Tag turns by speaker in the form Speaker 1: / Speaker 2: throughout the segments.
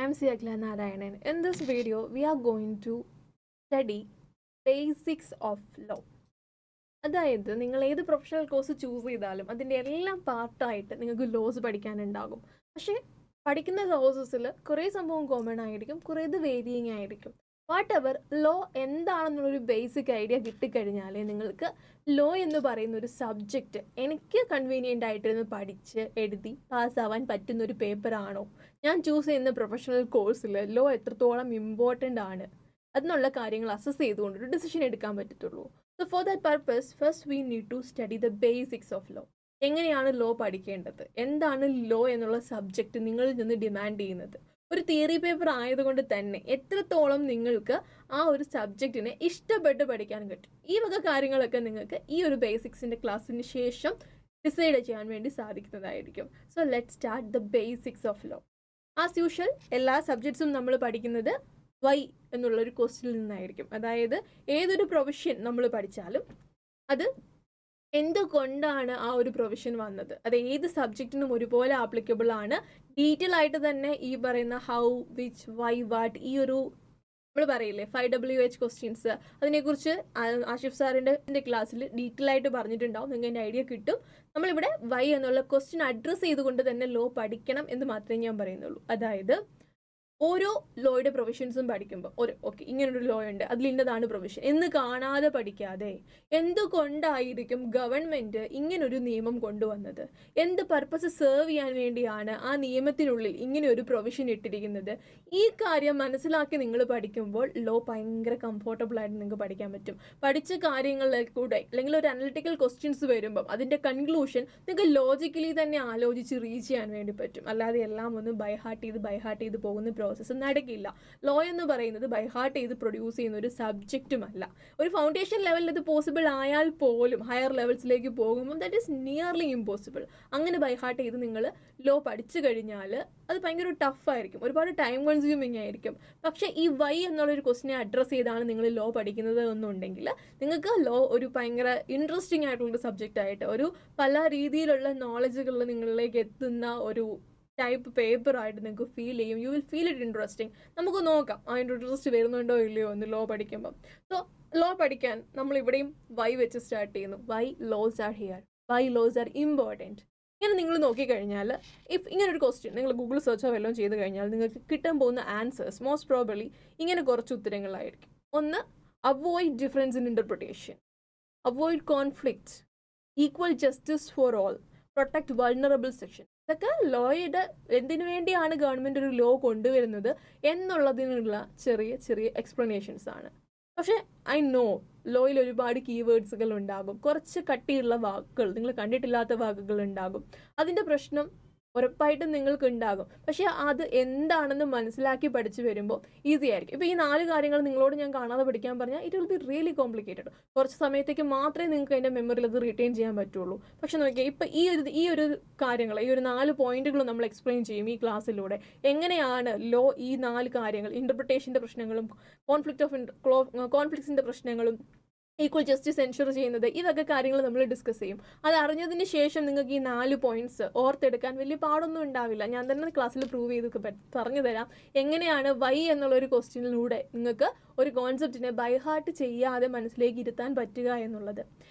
Speaker 1: am Siakla Narayanan. In this video, we are going to study basics of law. അതായത് നിങ്ങൾ ഏത് professional course choose ചെയ്താലും അതിൻ്റെ എല്ലാം പാർട്ടായിട്ട് നിങ്ങൾക്ക് ലോസ് പഠിക്കാനുണ്ടാകും. പക്ഷേ പഠിക്കുന്ന കോഴ്സസിൽ കുറേ സംഭവം കോമൺ ആയിരിക്കും, കുറേത് വേരിയിങ് ആയിരിക്കും. വാട്ട് എവർ ലോ എന്താണെന്നുള്ളൊരു ബേസിക് ഐഡിയ കിട്ടിക്കഴിഞ്ഞാലേ നിങ്ങൾക്ക് ലോ എന്ന് പറയുന്ന ഒരു സബ്ജക്റ്റ് എനിക്ക് കൺവീനിയൻ്റ് ആയിട്ടിരുന്ന് പഠിച്ച് എഴുതി പാസ്സാവാൻ പറ്റുന്നൊരു പേപ്പറാണോ, ഞാൻ ചൂസ് ചെയ്യുന്ന പ്രൊഫഷണൽ കോഴ്സിൽ ലോ എത്രത്തോളം ഇമ്പോർട്ടൻ്റ് ആണ് അതിനുള്ള കാര്യങ്ങൾ അസസ് ചെയ്തുകൊണ്ടൊരു ഡിസിഷൻ എടുക്കാൻ പറ്റത്തുള്ളൂ. So for that purpose first we need to study the basics of law. എങ്ങനെയാണ് ലോ പഠിക്കേണ്ടത്, എന്താണ് ലോ എന്നുള്ള സബ്ജക്റ്റ് നിങ്ങളിൽ നിന്ന് ഡിമാൻഡ് ചെയ്യുന്നത്. ഒരു തിയറി പേപ്പർ ആയതുകൊണ്ട് തന്നെ എത്രത്തോളം നിങ്ങൾക്ക് ആ ഒരു സബ്ജക്റ്റിനെ ഇഷ്ടപ്പെട്ട് പഠിക്കാൻ പറ്റും, ഈ വക കാര്യങ്ങളൊക്കെ നിങ്ങൾക്ക് ഈ ഒരു ബേസിക്സിൻ്റെ ക്ലാസ്സിന് ശേഷം ഡിസൈഡ് ചെയ്യാൻ വേണ്ടി സാധിക്കുന്നതായിരിക്കും. So let start the basics of law. As usual എല്ലാ സബ്ജക്ട്സും നമ്മൾ പഠിക്കുന്നത് വൈ എന്നുള്ളൊരു ക്വസ്റ്റ്യനിൽ നിന്നായിരിക്കും. അതായത് ഏതൊരു പ്രൊവിഷൻ നമ്മൾ പഠിച്ചാലും അത് എന്തുകൊണ്ടാണ് ആ ഒരു പ്രൊവിഷൻ വന്നത്, അത് ഏത് സബ്ജക്റ്റിനും ഒരുപോലെ ആപ്ലിക്കബിൾ ആണ്. ഡീറ്റെയിൽ ആയിട്ട് തന്നെ ഈ പറയുന്ന ഹൗ, വിച്ച്, വൈ, വാട്ട്, ഈ ഒരു നമ്മൾ പറയില്ലേ 5WH ക്വസ്റ്റ്യൻസ്, അതിനെക്കുറിച്ച് ആഷിഫ് സാറിൻ്റെ ക്ലാസ്സിൽ ഡീറ്റെയിൽ ആയിട്ട് പറഞ്ഞിട്ടുണ്ടാവും. നിങ്ങൾക്ക് അതിൻ്റെ ഐഡിയ കിട്ടും. നമ്മളിവിടെ വൈ എന്നുള്ള ക്വസ്റ്റ്യൻ അഡ്രസ്സ് ചെയ്തുകൊണ്ട് തന്നെ ലോ പഠിക്കണം എന്ന് മാത്രമേ ഞാൻ പറയുന്നുള്ളൂ. അതായത് ഓരോ ലോയുടെ പ്രൊവിഷൻസും പഠിക്കുമ്പോൾ ഓക്കെ ഇങ്ങനൊരു ലോ ഉണ്ട്, അതിൽ ഇന്നതാണ് പ്രൊവിഷൻ എന്ന് കാണാതെ പഠിക്കാതെ എന്തുകൊണ്ടായിരിക്കും ഗവൺമെൻറ് ഇങ്ങനൊരു നിയമം കൊണ്ടുവന്നത്, എന്ത് പർപ്പസ് സെർവ് ചെയ്യാൻ വേണ്ടിയാണ് ആ നിയമത്തിനുള്ളിൽ ഇങ്ങനെ ഒരു പ്രൊവിഷൻ ഇട്ടിരിക്കുന്നത്, ഈ കാര്യം മനസ്സിലാക്കി നിങ്ങൾ പഠിക്കുമ്പോൾ ലോ ഭയങ്കര കംഫോർട്ടബിൾ ആയിട്ട് നിങ്ങൾക്ക് പഠിക്കാൻ പറ്റും. പഠിച്ച കാര്യങ്ങളിൽ കൂടെ അല്ലെങ്കിൽ ഒരു അനലിറ്റിക്കൽ ക്വസ്റ്റ്യൻസ് വരുമ്പം അതിൻ്റെ കൺക്ലൂഷൻ നിങ്ങൾക്ക് ലോജിക്കലി തന്നെ ആലോചിച്ച് റീച്ച് ചെയ്യാൻ വേണ്ടി പറ്റും. അല്ലാതെ എല്ലാം ഒന്ന് ബൈഹാർട്ട് ചെയ്ത് പോകുന്ന പ്രോസസ്സ് നടക്കില്ല. ലോ എന്ന് പറയുന്നത് ബൈഹാർട്ട് ചെയ്ത് പ്രൊഡ്യൂസ് ചെയ്യുന്ന ഒരു സബ്ജക്റ്റുമല്ല. ഒരു ഫൗണ്ടേഷൻ ലെവലിൽ അത് പോസിബിൾ ആയാൽ പോലും ഹയർ ലെവൽസിലേക്ക് പോകുമ്പോൾ ദാറ്റ് ഈസ് നിയർലി ഇമ്പോസിബിൾ. അങ്ങനെ ബൈഹാർട്ട് ചെയ്ത് നിങ്ങൾ ലോ പഠിച്ചു കഴിഞ്ഞാൽ അത് ഭയങ്കര ടഫായിരിക്കും, ഒരുപാട് ടൈം കൺസ്യൂമിങ് ആയിരിക്കും. പക്ഷേ ഈ വൈ എന്നുള്ളൊരു ക്വസ്റ്റിനെ അഡ്രസ്സ് ചെയ്താണ് നിങ്ങൾ ലോ പഠിക്കുന്നത് എന്നുണ്ടെങ്കിൽ നിങ്ങൾക്ക് ലോ ഒരു ഭയങ്കര ഇൻട്രസ്റ്റിംഗ് ആയിട്ടുള്ളൊരു സബ്ജക്റ്റ് ആയിട്ട്, ഒരു പല രീതിയിലുള്ള നോളജുകൾ നിങ്ങളിലേക്ക് എത്തുന്ന ഒരു ടൈപ്പ് പേപ്പറായിട്ട് നിങ്ങൾക്ക് ഫീൽ ചെയ്യും. You will feel it interesting. നമുക്ക് നോക്കാം അതിൻ്റെ ഇൻട്രസ്റ്റ് വരുന്നുണ്ടോ ഇല്ലയോ എന്ന് ലോ പഠിക്കുമ്പം. സോ ലോ പഠിക്കാൻ നമ്മൾ ഇവിടെയും വൈ വെച്ച് സ്റ്റാർട്ട് ചെയ്യുന്നു. Why laws are here, why laws are important. ഇങ്ങനെ നിങ്ങൾ നോക്കിക്കഴിഞ്ഞാൽ ഇങ്ങനൊരു ക്വസ്റ്റ്യൻ നിങ്ങൾ ഗൂഗിൾ സെർച്ചോ വല്ലതും ചെയ്ത് കഴിഞ്ഞാൽ നിങ്ങൾക്ക് കിട്ടാൻ പോകുന്ന ആൻസേഴ്സ് മോസ്റ്റ് പ്രോബബ്ലി ഇങ്ങനെ കുറച്ച് ഉത്തരങ്ങളായിരിക്കും. ഒന്ന്, avoid difference in interpretation, avoid conflict, equal justice for all, protect vulnerable section. ഇതൊക്കെ ലോയുടെ എന്തിനു വേണ്ടിയാണ് ഗവൺമെൻറ് ഒരു ലോ കൊണ്ടുവരുന്നത് എന്നുള്ളതിനുള്ള ചെറിയ ചെറിയ എക്സ്പ്ലനേഷൻസ് ആണ്. പക്ഷേ ഐ നോ ലോയിൽ ഒരുപാട് കീവേഡ്സുകൾ ഉണ്ടാകും, കുറച്ച് കട്ടിയുള്ള വാക്കുകൾ, നിങ്ങൾ കണ്ടിട്ടില്ലാത്ത വാക്കുകൾ ഉണ്ടാകും. അതിൻ്റെ പ്രശ്നം ഉറപ്പായിട്ടും നിങ്ങൾക്ക് ഉണ്ടാകും. പക്ഷേ അത് എന്താണെന്ന് മനസ്സിലാക്കി പഠിച്ചു വരുമ്പോൾ ഈസി ആയിരിക്കും. ഇപ്പോൾ ഈ 4 കാര്യങ്ങൾ നിങ്ങളോട് ഞാൻ കാണാതെ പഠിക്കാൻ പറഞ്ഞാൽ it will be really complicated. കുറച്ച് സമയത്തേക്ക് മാത്രമേ നിങ്ങൾക്ക് അതിൻ്റെ മെമ്മറിയിൽ അത് റിറ്റെയിൻ ചെയ്യാൻ പറ്റുള്ളൂ. പക്ഷെ നോക്കിയാൽ ഇപ്പോൾ ഈ ഒരു കാര്യങ്ങൾ, ഈ ഒരു 4 പോയിന്റുകളും നമ്മൾ എക്സ്പ്ലെയിൻ ചെയ്യും ഈ ക്ലാസ്സിലൂടെ. എങ്ങനെയാണ് ലോ ഈ 4 കാര്യങ്ങൾ, ഇൻ്റർപ്രിട്ടേഷൻ്റെ പ്രശ്നങ്ങളും കോൺഫ്ലിക്ട്സിൻ്റെ പ്രശ്നങ്ങളും ഈക്വൽ ജസ്റ്റിസ് എൻഷുർ ചെയ്യുന്നത്, ഇതൊക്കെ കാര്യങ്ങൾ നമ്മൾ ഡിസ്കസ് ചെയ്യും. അത് അറിഞ്ഞതിന് ശേഷം നിങ്ങൾക്ക് ഈ 4 പോയിന്റ്സ് ഓർത്തെടുക്കാൻ വലിയ പാടൊന്നും ഉണ്ടാവില്ല. ഞാൻ തന്നെ ക്ലാസ്സിൽ പ്രൂവ് ചെയ്ത് പറഞ്ഞു തരാം എങ്ങനെയാണ് വൈ എന്നുള്ളൊരു ക്വസ്റ്റ്യനിലൂടെ നിങ്ങൾക്ക് ഒരു കോൺസെപ്റ്റിനെ ബൈഹാർട്ട് ചെയ്യാതെ മനസ്സിലേക്ക് ഇരുത്താൻ പറ്റുക എന്നുള്ളത്.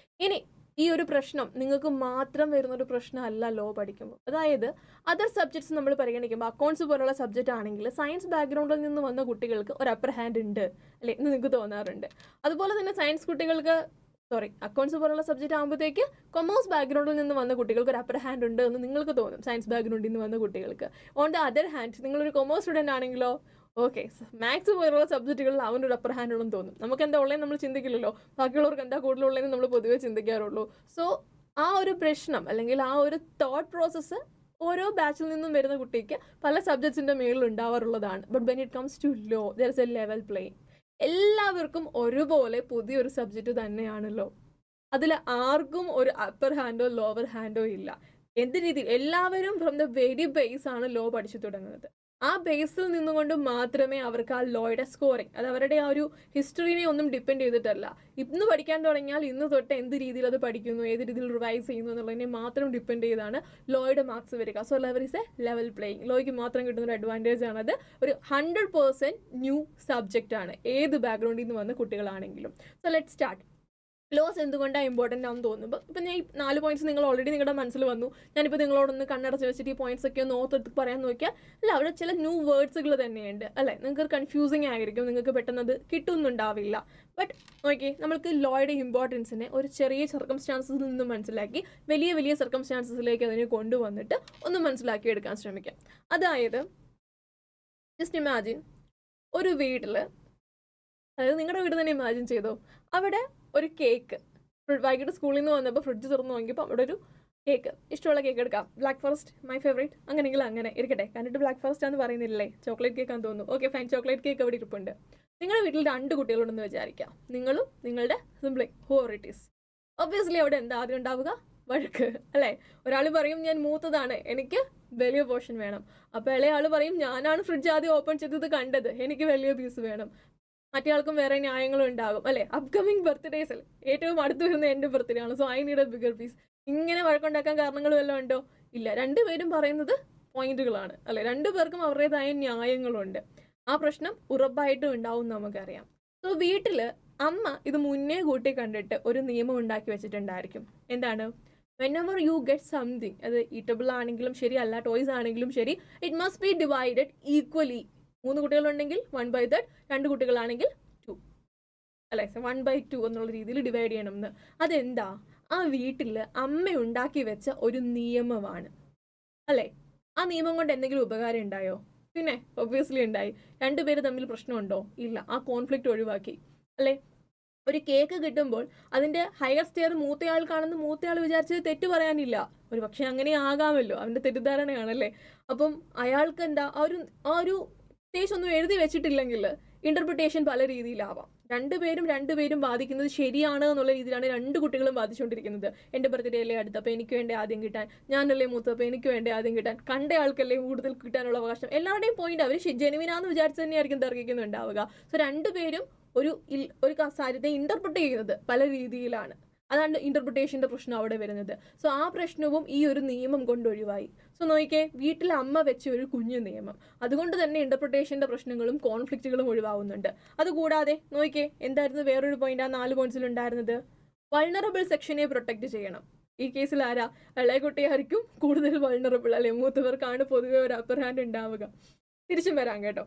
Speaker 1: ഇനി ഈ ഒരു പ്രശ്നം നിങ്ങൾക്ക് മാത്രം വരുന്നൊരു പ്രശ്നമല്ല ലോ പഠിക്കുമ്പോൾ. അതായത് അതർ സബ്ജക്ട്സ് നമ്മൾ പരിഗണിക്കുമ്പോൾ അക്കൗണ്ട്സ് പോലുള്ള സബ്ജക്റ്റ് ആണെങ്കിൽ സയൻസ് ബാക്ക്ഗ്രൗണ്ടിൽ നിന്ന് വന്ന കുട്ടികൾക്ക് ഒരു അപ്പർ ഹാൻഡ് ഉണ്ട് അല്ലേ എന്ന് നിങ്ങൾക്ക് തോന്നാറുണ്ട്. അതുപോലെ തന്നെ അക്കൗണ്ട്സ് പോലുള്ള സബ്ജക്റ്റ് ആകുമ്പോഴത്തേക്ക് കൊമേഴ്സ് ബാക്ക്ഗ്രൗണ്ടിൽ നിന്ന് വന്ന കുട്ടികൾക്ക് ഒരു അപ്പർ ഹാൻഡ് ഉണ്ട് എന്ന് നിങ്ങൾക്ക് തോന്നും, സയൻസ് ബാക്ക്ഗ്രൗണ്ടിൽ നിന്ന് വന്ന കുട്ടികൾക്ക്. ഓൺ ദ അതർ ഹാൻഡ് നിങ്ങളൊരു കൊമേഴ്സ് സ്റ്റുഡൻ്റ് ആണെങ്കിലോ ഓക്കെ മാത്സ് പോലുള്ള സബ്ജക്റ്റുകളിൽ അവൻ്റെ ഒരു അപ്പർ ഹാൻഡ് ഉള്ളെന്ന് തോന്നും. നമുക്ക് എന്താ ഉള്ളതെന്ന് നമ്മൾ ചിന്തിക്കില്ലല്ലോ, ബാക്കിയുള്ളവർക്ക് എന്താ കൂടുതലുള്ളതെന്ന് നമ്മൾ പൊതുവെ ചിന്തിക്കാറുള്ളൂ. സോ ആ ഒരു പ്രശ്നം അല്ലെങ്കിൽ ആ ഒരു തോട്ട് പ്രോസസ്സ് ഓരോ ബാച്ചിൽ നിന്നും വരുന്ന കുട്ടിക്ക് പല സബ്ജക്ട്സിൻ്റെ മേളിൽ ഉണ്ടാവാറുള്ളതാണ്. But when it comes to law there is a level playing. എല്ലാവർക്കും ഒരുപോലെ പുതിയൊരു സബ്ജക്റ്റ് തന്നെയാണല്ലോ, അതിൽ ആർക്കും ഒരു അപ്പർ ഹാൻഡോ ലോവർ ഹാൻഡോ ഇല്ല. എന്ത് രീതിയിൽ എല്ലാവരും ഫ്രം ദ വെരി ബേസ് ആണ് ലോ പഠിച്ചു തുടങ്ങുന്നത്. ആ ബേസിൽ നിന്നുകൊണ്ട് മാത്രമേ അവർക്ക് ആ ലോയുടെ സ്കോറിങ്, അത് അവരുടെ ആ ഒരു ഹിസ്റ്ററിനെ ഒന്നും ഡിപ്പെൻഡ് ചെയ്തിട്ടല്ല. ഇന്ന് പഠിക്കാൻ തുടങ്ങിയാൽ ഇന്ന് തൊട്ട് എന്ത് രീതിയിൽ അത് പഠിക്കുന്നു, ഏത് രീതിയിൽ റിവൈസ് ചെയ്യുന്നു എന്നുള്ളതിനെ മാത്രം ഡിപ്പെൻഡ് ചെയ്താണ് ലോയുടെ മാർക്സ് വരിക. So level is a level playing. ലോയ്ക്ക് മാത്രം കിട്ടുന്ന ഒരു അഡ്വാൻറ്റേജ് ആണത്. ഒരു 100% ന്യൂ സബ്ജക്റ്റ് ആണ്, ഏത് ബാക്ക്ഗ്രൗണ്ടിൽ നിന്ന് വന്ന കുട്ടികളാണെങ്കിലും. So let start. ലോസ് എന്തുകൊണ്ടാണ് ഇമ്പോർട്ടൻ്റ് ആണെന്ന് തോന്നുമ്പോൾ ഇപ്പം ഞാൻ ഈ 4 പോയിന്റ്സ് നിങ്ങൾ ഓൾറെഡി നിങ്ങളുടെ മനസ്സിൽ വന്നു. ഞാനിപ്പോൾ നിങ്ങളോടൊന്ന് കണ്ണടച്ച് വെച്ചിട്ട് ഈ പോയിന്റ്സ് ഒക്കെ ഒന്ന് ഓർത്തെടുത്ത് പറയാൻ നോക്കിയാൽ അല്ല, അവിടെ ചില ന്യൂ വേർഡ്സുകൾ തന്നെയുണ്ട് അല്ലേ. നിങ്ങൾക്ക് കൺഫ്യൂസിങ് ആയിരിക്കും, നിങ്ങൾക്ക് പെട്ടെന്ന് അത് കിട്ടുന്നുണ്ടാവില്ല. ബട്ട് നോക്കി, നമ്മൾക്ക് ലോയുടെ ഇമ്പോർട്ടൻസിനെ ഒരു ചെറിയ സർക്കംസ്റ്റാൻസിൽ നിന്ന് മനസ്സിലാക്കി വലിയ വലിയ സർക്കംസ്റ്റാൻസസിലേക്ക് അതിനെ കൊണ്ടുവന്നിട്ട് ഒന്ന് മനസ്സിലാക്കി എടുക്കാൻ ശ്രമിക്കാം. അതായത് ജസ്റ്റ് ഇമാജിൻ ഒരു വീട്ടിൽ, അതായത് നിങ്ങളുടെ വീട് തന്നെ ഇമാജിൻ ചെയ്തോ, അവിടെ ഒരു കേക്ക്, വൈകിട്ട് സ്കൂളിൽ നിന്ന് വന്നപ്പോൾ ഫ്രിഡ്ജ് തുറന്ന് നോക്കിയപ്പോൾ അവിടെ ഒരു കേക്ക്, ഇഷ്ടമുള്ള കേക്ക് എടുക്കാം, ബ്ലാക്ക് ഫോറസ്റ്റ് മൈ ഫേവറേറ്റ്, അങ്ങനെയെങ്കിലും അങ്ങനെ ഇരിക്കട്ടെ. കണ്ടിട്ട് ബ്ലാക്ക് ഫോറസ്റ്റ് ആണെന്ന് പറയുന്നില്ലേ, ചോക്ലേറ്റ് കേക്ക് ആണെന്ന് തോന്നുന്നു. ഓക്കെ ഫൈൻ, ചോക്ലേറ്റ് കേക്ക് അവിടെ ഇരിപ്പുണ്ട്. നിങ്ങളുടെ വീട്ടിൽ 2 കുട്ടികളുണ്ടെന്ന് വിചാരിക്കാം, നിങ്ങളും നിങ്ങളുടെ sibling, Hoover it is. Obviously അവിടെ എന്താ ആദ്യം ഉണ്ടാവുക? വഴക്ക് അല്ലേ. ഒരാൾ പറയും ഞാൻ മൂത്തതാണ്, എനിക്ക് വലിയ പോർഷൻ വേണം. അപ്പോൾ ഇളയ ആൾ പറയും ഞാനാണ് ഫ്രിഡ്ജ് ആദ്യം ഓപ്പൺ ചെയ്തത് കണ്ടത്, എനിക്ക് വലിയ പീസ് വേണം. മറ്റേ ആൾക്കും വേറെ ന്യായങ്ങളും ഉണ്ടാകും അല്ലേ. അപ്കമിങ് ബർത്ത്ഡേസിൽ ഏറ്റവും അടുത്ത് വരുന്ന എൻ്റെ ബർത്ത്ഡേ ആണ്, so I need a bigger piece. ഇങ്ങനെ വഴക്കുണ്ടാക്കാൻ കാരണങ്ങൾ വല്ലതും ഉണ്ടോ? ഇല്ല. 2 പേരും പറയുന്നത് പോയിന്റുകളാണ് അല്ലേ. 2 പേർക്കും അവരുടേതായ ന്യായങ്ങളുണ്ട്. ആ പ്രശ്നം ഉറപ്പായിട്ടും ഉണ്ടാവും നമുക്കറിയാം. സോ വീട്ടിൽ അമ്മ ഇത് മുന്നേ കൂട്ടി കണ്ടിട്ട് ഒരു നിയമം ഉണ്ടാക്കി വെച്ചിട്ടുണ്ടായിരിക്കും. എന്താണ്? whenever you get something, അത് ഈറ്റബിൾ ആണെങ്കിലും ശരി, അല്ല ടോയ്സ് ആണെങ്കിലും ശരി, it must be divided equally. 3 കുട്ടികളുണ്ടെങ്കിൽ 1/3, 2 കുട്ടികളാണെങ്കിൽ 2 അല്ലെ, 1/2 എന്നുള്ള രീതിയിൽ ഡിവൈഡ് ചെയ്യണം എന്ന്. അതെന്താ? ആ വീട്ടിൽ അമ്മ ഉണ്ടാക്കി വെച്ച ഒരു നിയമമാണ് അല്ലേ. ആ നിയമം കൊണ്ട് എന്തെങ്കിലും ഉപകാരം ഉണ്ടായോ? പിന്നെ ഒബ്വിയസ്ലി ഉണ്ടായി. 2 പേര് തമ്മിൽ പ്രശ്നമുണ്ടോ? ഇല്ല. ആ കോൺഫ്ലിക്റ്റ് ഒഴിവാക്കി അല്ലേ. ഒരു കേക്ക് കിട്ടുമ്പോൾ അതിൻ്റെ ഹയർ സ്റ്റെയർ മൂത്തയാൾക്കാണെന്ന് മൂത്തയാൾ വിചാരിച്ചത് തെറ്റ് പറയാനില്ല. ഒരു പക്ഷേ അങ്ങനെ ആകാമല്ലോ, അവൻ്റെ തെറ്റിദ്ധാരണയാണല്ലേ. അപ്പം അയാൾക്ക് എന്താ ആ ഒരു പ്രത്യേകിച്ച് ഒന്നും എഴുതി വെച്ചിട്ടില്ലെങ്കിൽ ഇന്റർപ്രിട്ടേഷൻ പല രീതിയിലാവാം. 2 പേരും വാദിക്കുന്നത് ശരിയാണ് എന്നുള്ള രീതിയിലാണ് 2 കുട്ടികളും വാദിച്ചുകൊണ്ടിരിക്കുന്നത്. എൻ്റെ ബർത്ത്ഡേ അല്ലേ അടുത്ത്, അപ്പോൾ എനിക്ക് വേണ്ടി ആദ്യം കിട്ടാൻ, ഞാനല്ലേ മൂത്ത, അപ്പോൾ എനിക്ക് വേണ്ടി ആദ്യം കിട്ടാൻ, കണ്ട ആൾക്കല്ലേ കൂടുതൽ കിട്ടാനുള്ള അവകാശം. എല്ലാവരുടെയും പോയിന്റ് അവർ ജെനുവിനാന്ന് വിചാരിച്ച് തന്നെയായിരിക്കും തർക്കിക്കുന്നുണ്ടാവുക. സോ 2 പേരും ഒരു കാര്യത്തെ ഇന്റർപ്രിറ്റ് ചെയ്യുന്നത് പല രീതിയിലാണ്. അതാണ് ഇന്റർപ്രിട്ടേഷൻ്റെ പ്രശ്നം അവിടെ വരുന്നത്. സോ ആ പ്രശ്നവും ഈ ഒരു നിയമം കൊണ്ടൊഴിവായി. സോ നോക്കിക്കേ, വീട്ടിൽ അമ്മ വെച്ച ഒരു കുഞ്ഞു നിയമം, അതുകൊണ്ട് തന്നെ ഇന്റർപ്രിട്ടേഷൻ്റെ പ്രശ്നങ്ങളും കോൺഫ്ലിക്റ്റുകളും ഒഴിവാകുന്നുണ്ട്. അതുകൂടാതെ നോക്കിക്കേ, എന്തായിരുന്നു വേറൊരു പോയിന്റ് ആ 4 പോയിന്റ്സിൽ ഉണ്ടായിരുന്നത്? വൾണറബിൾ സെക്ഷനെ പ്രൊട്ടക്ട് ചെയ്യണം. ഈ കേസിൽ ആരാ? ഇളയ കുട്ടിയായിരിക്കും കൂടുതൽ വൾണറബിൾ അല്ലെ, മൂത്തവർക്കാണ് പൊതുവെ ഒരു അപ്പർ ഹാൻഡ് ഉണ്ടാവുക. തിരിച്ചും വരാം കേട്ടോ,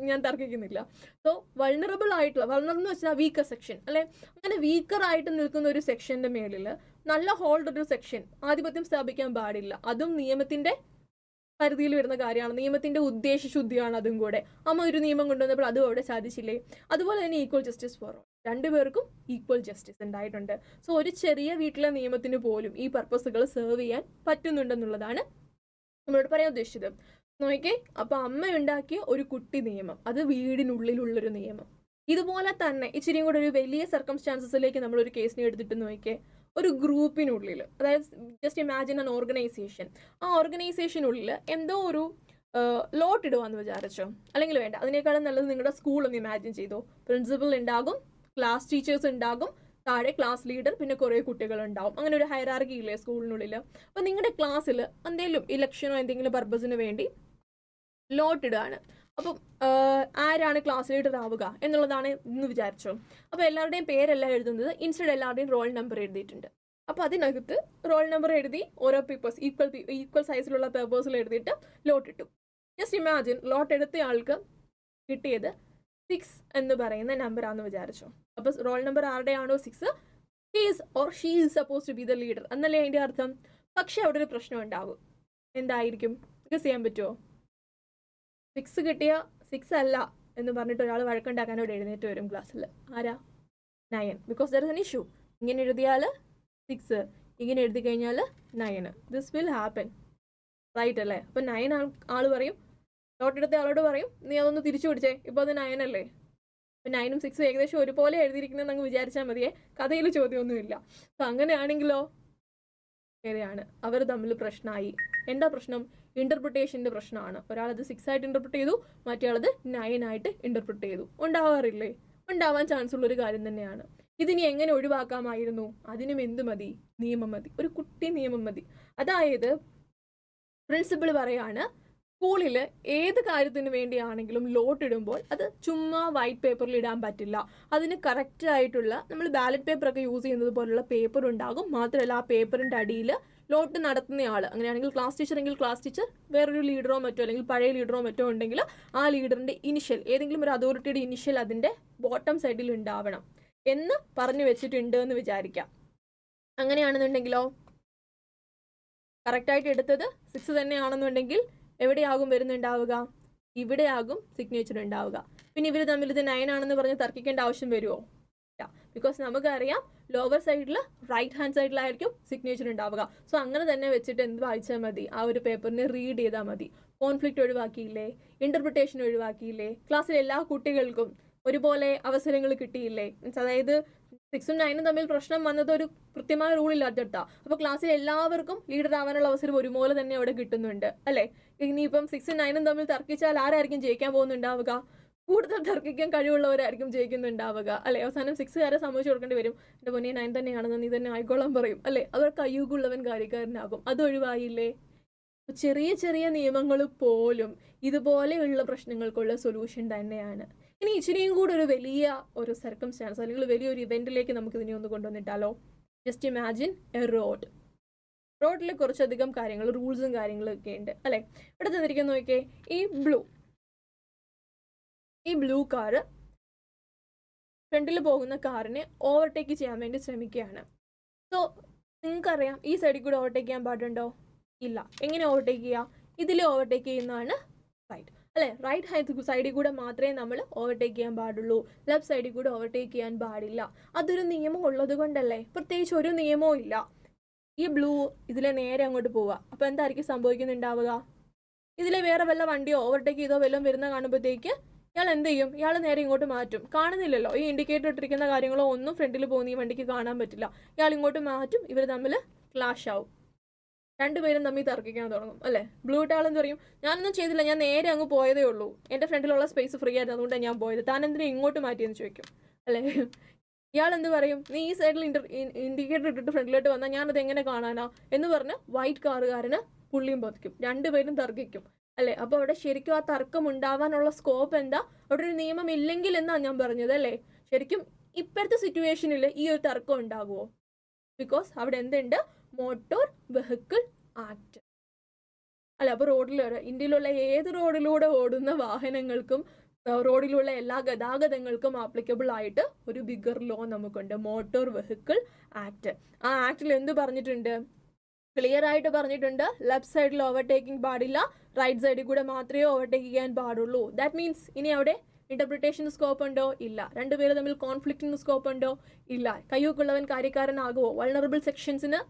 Speaker 1: ഞാൻ തർക്കിക്കുന്നില്ല. സോ വൾണറബിൾ ആയിട്ടുള്ള, വൾണർ എന്ന് വെച്ചാൽ വീക്കർ സെക്ഷൻ അല്ലെ, അങ്ങനെ വീക്കർ ആയിട്ട് നിൽക്കുന്ന ഒരു സെക്ഷന്റെ മേലിൽ നല്ല ഹോൾഡ് ഒരു സെക്ഷൻ ആധിപത്യം സ്ഥാപിക്കാൻ പാടില്ല. അതും നിയമത്തിന്റെ പരിധിയിൽ വരുന്ന കാര്യമാണ്, നിയമത്തിന്റെ ഉദ്ദേശശുദ്ധിയാണ് അതും കൂടെ. അമ്മ ഒരു നിയമം കൊണ്ടുവന്നപ്പോൾ അതും അവിടെ സാധിച്ചില്ലേ. അതുപോലെ തന്നെ ഈക്വൽ ജസ്റ്റിസ് ഫോർ ഓൾ, 2 പേർക്കും ഈക്വൽ ജസ്റ്റിസ് ഉണ്ടായിട്ടുണ്ട്. സോ ഒരു ചെറിയ വീട്ടിലെ നിയമത്തിന് പോലും ഈ പർപ്പസുകൾ സെർവ് ചെയ്യാൻ പറ്റുന്നുണ്ടെന്നുള്ളതാണ് നമ്മളോട് പറയാൻ ഉദ്ദേശിച്ചത്. നോക്കിക്കേ, അപ്പൊ അമ്മ ഉണ്ടാക്കിയ ഒരു കുട്ടി നിയമം, അത് വീടിനുള്ളിലുള്ളൊരു നിയമം. ഇതുപോലെ തന്നെ ഇച്ചിരിയും കൂടെ ഒരു വലിയ സർക്കംസ്റ്റാൻസസിലേക്ക് നമ്മളൊരു കേസിനെ എടുത്തിട്ട് നോക്കിയേ, ഒരു ഗ്രൂപ്പിനുള്ളിൽ, അതായത് ജസ്റ്റ് ഇമാജിൻ ആൻ ഓർഗനൈസേഷൻ, ആ ഓർഗനൈസേഷനുള്ളിൽ എന്തോ ഒരു ലോട്ട് ഇടുവാന്ന് വിചാരിച്ചോ, അല്ലെങ്കിൽ വേണ്ട, അതിനേക്കാളും നല്ലത് നിങ്ങളുടെ സ്കൂൾ ഒന്ന് ഇമാജിൻ ചെയ്തോ. പ്രിൻസിപ്പൽ ഉണ്ടാകും, ക്ലാസ് ടീച്ചേഴ്സ് ഉണ്ടാകും, താഴെ ക്ലാസ് ലീഡർ, പിന്നെ കുറേ കുട്ടികളുണ്ടാവും. അങ്ങനെ ഒരു ഹൈറാർക്കി ഇല്ലേ സ്കൂളിനുള്ളിൽ. അപ്പോൾ നിങ്ങളുടെ ക്ലാസ്സിൽ എന്തെങ്കിലും ഇലക്ഷനോ എന്തെങ്കിലും പർപ്പസിന് വേണ്ടി ലോട്ട് ഇടുകയാണ്. അപ്പം ആരാണ് ക്ലാസ് ലീഡർ ആവുക എന്നുള്ളതാണ് ഇന്ന് വിചാരിച്ചോ. അപ്പോൾ എല്ലാവരുടെയും പേരെല്ലാം എഴുതുന്നത് ഇൻസ്റ്റഡ് എല്ലാവരുടെയും റോൾ നമ്പർ എഴുതിയിട്ടുണ്ട്. അപ്പോൾ അതിനകത്ത് റോൾ നമ്പർ എഴുതി ഓരോ പേപ്പേഴ്സ് ഈക്വൽ സൈസിലുള്ള പേപ്പേഴ്സിൽ എഴുതിയിട്ട് ലോട്ട് ഇട്ടു. ജസ്റ്റ് ഇമാജിൻ, ലോട്ട് എടുത്ത ആൾക്ക് കിട്ടിയത് 6 എന്ന് പറയുന്ന നമ്പറാണെന്ന് വിചാരിച്ചോ. അപ്പോൾ റോൾ നമ്പർ ആരുടെയാണോ 6, she is suppose to be the leader എന്നല്ലേ അതിൻ്റെ അർത്ഥം. പക്ഷെ അവിടെ ഒരു പ്രശ്നം ഉണ്ടാകും. എന്തായിരിക്കും? ഗസ് ചെയ്യാൻ പറ്റുമോ? 6 കിട്ടിയ 6 അല്ല എന്ന് പറഞ്ഞിട്ട് ഒരാൾ വഴക്കുണ്ടാക്കാനോട് എഴുന്നേറ്റ് വരും ക്ലാസ്സിൽ. ആരാ? 9. Because there is an issue. ഇങ്ങനെ എഴുതിയാൽ 6, ഇങ്ങനെ എഴുതി കഴിഞ്ഞാൽ 9. ദിസ് വിൽ ഹാപ്പൻ, റൈറ്റ് അല്ലേ? അപ്പം 9 ആൾ പറയും, ലോട്ടെടുത്ത ആളോട് പറയും നീ അതൊന്ന് തിരിച്ചു പിടിച്ചേ, ഇപ്പോൾ അത് 9 അല്ലേ. അപ്പം 9ഉം 6ഉം ഏകദേശം ഒരുപോലെ എഴുതിയിരിക്കുന്നതെന്ന് അങ്ങ് വിചാരിച്ചാൽ മതിയേ, കഥയിൽ ചോദ്യമൊന്നുമില്ല. അപ്പം അങ്ങനെയാണെങ്കിലോ ശരിയാണ്, അവർ തമ്മിൽ പ്രശ്നമായി. എന്താ പ്രശ്നം? ഇന്റർപ്രിട്ടേഷൻ്റെ പ്രശ്നമാണ്. ഒരാളത് 6 ആയിട്ട് ഇന്റർപ്രിറ്റ് ചെയ്തു, മറ്റേയാളത് 9 ആയിട്ട് ഇന്റർപ്രിറ്റ് ചെയ്തു. ഉണ്ടാവാറില്ലേ? ഉണ്ടാവാൻ ചാൻസ് ഉള്ളൊരു കാര്യം തന്നെയാണ്. ഇതിനി എങ്ങനെ ഒഴിവാക്കാമായിരുന്നു? അതിനും എന്ത് മതി? നിയമം മതി, ഒരു കുട്ടി നിയമം മതി. അതായത് പ്രിൻസിപ്പിൾ പറയാണ്, സ്കൂളിൽ ഏത് കാര്യത്തിന് വേണ്ടിയാണെങ്കിലും ലോട്ട് ഇടുമ്പോൾ അത് ചുമ്മാ വൈറ്റ് പേപ്പറിൽ ഇടാൻ പറ്റില്ല. അതിന് കറക്റ്റ് ആയിട്ടുള്ള, നമ്മൾ ബാലറ്റ് പേപ്പറൊക്കെ യൂസ് ചെയ്യുന്നത് പോലുള്ള പേപ്പർ ഉണ്ടാകും. മാത്രമല്ല ആ പേപ്പറിൻ്റെ അടിയിൽ ലോട്ട് നടത്തുന്നയാൾ, അങ്ങനെയാണെങ്കിൽ ക്ലാസ് ടീച്ചർ എങ്കിൽ ക്ലാസ് ടീച്ചർ, വേറൊരു ലീഡറോ മറ്റോ അല്ലെങ്കിൽ പഴയ ലീഡറോ മറ്റോ ഉണ്ടെങ്കിൽ ആ ലീഡറിൻ്റെ ഇനിഷ്യൽ, ഏതെങ്കിലും ഒരു അതോറിറ്റിയുടെ ഇനിഷ്യൽ അതിൻ്റെ ബോട്ടം സൈഡിൽ ഉണ്ടാവണം എന്ന് പറഞ്ഞു വെച്ചിട്ടുണ്ട് എന്ന് വിചാരിക്കാം. അങ്ങനെയാണെന്നുണ്ടെങ്കിലോ, കറക്റ്റായിട്ട് എടുത്തത് 6 തന്നെയാണെന്നുണ്ടെങ്കിൽ എവിടെയാകും വരുന്നുണ്ടാവുക? ഇവിടെയാകും സിഗ്നേച്ചർ ഉണ്ടാവുക. പിന്നെ ഇവർ തമ്മിൽ ഇത് 9 ആണെന്ന് പറഞ്ഞ് തർക്കിക്കേണ്ട ആവശ്യം വരുമോ? ഇല്ല. ബിക്കോസ് നമുക്കറിയാം ലോവർ സൈഡിൽ റൈറ്റ് ഹാൻഡ് സൈഡിലായിരിക്കും സിഗ്നേച്ചർ ഉണ്ടാവുക. സോ അങ്ങനെ തന്നെ വെച്ചിട്ട് എന്ത് വായിച്ചാൽ മതി? ആ ഒരു പേപ്പറിനെ റീഡ് ചെയ്താൽ മതി. കോൺഫ്ലിക്റ്റ് ഒഴിവാക്കിയില്ലേ? ഇന്റർപ്രിട്ടേഷൻ ഒഴിവാക്കിയില്ലേ? ക്ലാസ്സിലെ എല്ലാ കുട്ടികൾക്കും ഒരുപോലെ അവസരങ്ങൾ കിട്ടിയില്ലേ? മീൻസ് അതായത് 6ഉം 9ഉം തമ്മിൽ പ്രശ്നം വന്നത് ഒരു കൃത്യമായ റൂൾ ഇല്ലാത്തിട്ടാ. അപ്പോൾ ക്ലാസ്സിൽ എല്ലാവർക്കും ലീഡർ ആവാനുള്ള അവസരം ഒരുപോലെ തന്നെ അവിടെ കിട്ടുന്നുണ്ട് അല്ലേ? ഇനിയിപ്പം 6ഉം 9ഉം തമ്മിൽ തർക്കിച്ചാൽ ആരായിരിക്കും ജയിക്കാൻ പോകുന്നുണ്ടാവുക? കൂടുതൽ തർക്കിക്കാൻ കഴിവുള്ളവരായിരിക്കും ജയിക്കുന്നുണ്ടാവുക അല്ലേ? അവസാനം 6കാരെ സമ്മതിച്ചു കൊടുക്കേണ്ടി വരും. എൻ്റെ പൊന്നെ 9 തന്നെയാണെന്ന് നീ തന്നെ ആയിക്കോളാൻ പറയും അല്ലേ? അവർ കയ്യൂക്കുള്ളവൻ കാര്യക്കാരനാകും. അത് ഒഴിവായില്ലേ? ചെറിയ ചെറിയ നിയമങ്ങൾ പോലും ഇതുപോലെയുള്ള പ്രശ്നങ്ങൾക്കുള്ള സൊല്യൂഷൻ തന്നെയാണ്. ഇനി ഇച്ചിരിയും കൂടെ ഒരു വലിയ ഒരു സർക്കംസ്റ്റാൻസ് അല്ലെങ്കിൽ വലിയൊരു ഇവന്റിലേക്ക് നമുക്ക് ഇതിനെ ഒന്ന് കൊണ്ടുവന്നിട്ടാലോ? Just imagine a road. റോഡിൽ കുറച്ചധികം കാര്യങ്ങൾ, റൂൾസും കാര്യങ്ങളും ഒക്കെ ഉണ്ട് അല്ലേ? ഇവിടെ തന്നിരിക്കുന്ന നോക്കിയേ, ഈ ബ്ലൂ കാറ് ഫ്രണ്ടിൽ പോകുന്ന കാറിനെ ഓവർടേക്ക് ചെയ്യാൻ വേണ്ടി ശ്രമിക്കുകയാണ്. സോ നിങ്ങൾക്കറിയാം ഈ സൈഡിൽ കൂടെ ഓവർടേക്ക് ചെയ്യാൻ പാടുണ്ടോ? ഇല്ല. എങ്ങനെ ഓവർടേക്ക് ചെയ്യുക? ഇതിൽ ഓവർടേക്ക് ചെയ്യുന്നതാണ് റൈറ്റ് അല്ലേ? റൈറ്റ് ഹാൻഡ് സൈഡിൽ കൂടെ മാത്രമേ നമ്മൾ ഓവർടേക്ക് ചെയ്യാൻ പാടുള്ളൂ. ലെഫ്റ്റ് സൈഡിൽ കൂടെ ഓവർടേക്ക് ചെയ്യാൻ പാടില്ല. അതൊരു നിയമം ഉള്ളത് കൊണ്ടല്ലേ? പ്രത്യേകിച്ച് ഒരു നിയമവും ഇല്ല. ഈ ബ്ലൂ ഇതിലെ നേരെ അങ്ങോട്ട് പോവുക. അപ്പോൾ എന്തായിരിക്കും സംഭവിക്കുന്നുണ്ടാവുക? ഇതിലെ വേറെ വല്ല വണ്ടിയോ ഓവർടേക്ക് ചെയ്തോ വല്ലതും വരുന്ന കാണുമ്പോഴത്തേക്ക് ഇയാൾ എന്ത് ചെയ്യും? ഇയാൾ നേരെ ഇങ്ങോട്ട് മാറ്റും. കാണുന്നില്ലല്ലോ, ഈ ഇൻഡിക്കേറ്റർ ഇട്ടിരിക്കുന്ന കാര്യങ്ങളോ ഒന്നും ഫ്രണ്ടിൽ പോകുന്ന ഈ വണ്ടിക്ക് കാണാൻ പറ്റില്ല. ഇയാൾ ഇങ്ങോട്ട് മാറ്റും, ഇവർ തമ്മിൽ ക്ലാഷ് ആവും. രണ്ടുപേരും തമ്മിൽ തർക്കിക്കാൻ തുടങ്ങും അല്ലേ? ബ്ലൂ ടാളെന്ന് പറയും, ഞാനൊന്നും ചെയ്തില്ല, ഞാൻ നേരെ അങ്ങ് പോയതേ ഉള്ളൂ, എൻ്റെ ഫ്രണ്ടിലുള്ള സ്പേസ് ഫ്രീ ആയിരുന്നു, അതുകൊണ്ടാണ് ഞാൻ പോയത്, താൻ എന്തിനാ ഇങ്ങോട്ട് മാറ്റിയെന്ന് ചോദിക്കും അല്ലേ? ഇയാൾ എന്ത് പറയും? നീ ഈ സൈഡിൽ ഇൻഡിക്കേറ്റർ ഇട്ടിട്ട് ഫ്രണ്ടിലോട്ട് വന്നാൽ ഞാനത് എങ്ങനെ കാണാനാ എന്ന് പറഞ്ഞ് വൈറ്റ് കാറുകാരന് പുള്ളിയും പതിക്കും. രണ്ടുപേരും തർക്കിക്കും അല്ലേ? അപ്പോൾ അവിടെ ശരിക്കും ആ തർക്കം ഉണ്ടാവാനുള്ള സ്കോപ്പ് എന്താ? അവിടെ ഒരു നിയമം ഇല്ലെങ്കിൽ എന്നാണ് ഞാൻ പറഞ്ഞത് അല്ലേ? ശരിക്കും ഇപ്പോഴത്തെ സിറ്റുവേഷനിൽ ഈ ഒരു തർക്കം ഉണ്ടാകുമോ? ബിക്കോസ് അവിടെ എന്തുണ്ട്? മോട്ടോർ വെഹിക്കിൾ ആക്ട് അല്ല. അപ്പോൾ ഇന്ത്യയിലുള്ള ഏത് റോഡിലൂടെ ഓടുന്ന വാഹനങ്ങൾക്കും റോഡിലുള്ള എല്ലാ ഗതാഗതങ്ങൾക്കും ആപ്ലിക്കബിൾ ആയിട്ട് ഒരു ബിഗർ ലോ നമുക്കുണ്ട്, മോട്ടോർ വെഹിക്കിൾ ആക്ട്. ആ ആക്ടിൽ എന്ത് പറഞ്ഞിട്ടുണ്ട്? ക്ലിയർ ആയിട്ട് പറഞ്ഞിട്ടുണ്ട്, ലെഫ്റ്റ് സൈഡിൽ ഓവർടേക്കിംഗ് പാടില്ല, റൈറ്റ് സൈഡിൽ കൂടെ മാത്രമേ ഓവർടേക്ക് ചെയ്യാൻ പാടുള്ളൂ. ദാറ്റ് മീൻസ് ഇനി അവിടെ ഇന്റർപ്രിട്ടേഷൻ സ്കോപ്പ് ഉണ്ടോ? ഇല്ല. രണ്ടുപേരും തമ്മിൽ കോൺഫ്ലിക്റ്റിന് സ്കോപ്പ് ഉണ്ടോ? ഇല്ല. കയ്യൂക്കുള്ളവൻ കാര്യക്കാരനാകുമോ? വൾണറബിൾ സെക്ഷൻസിന്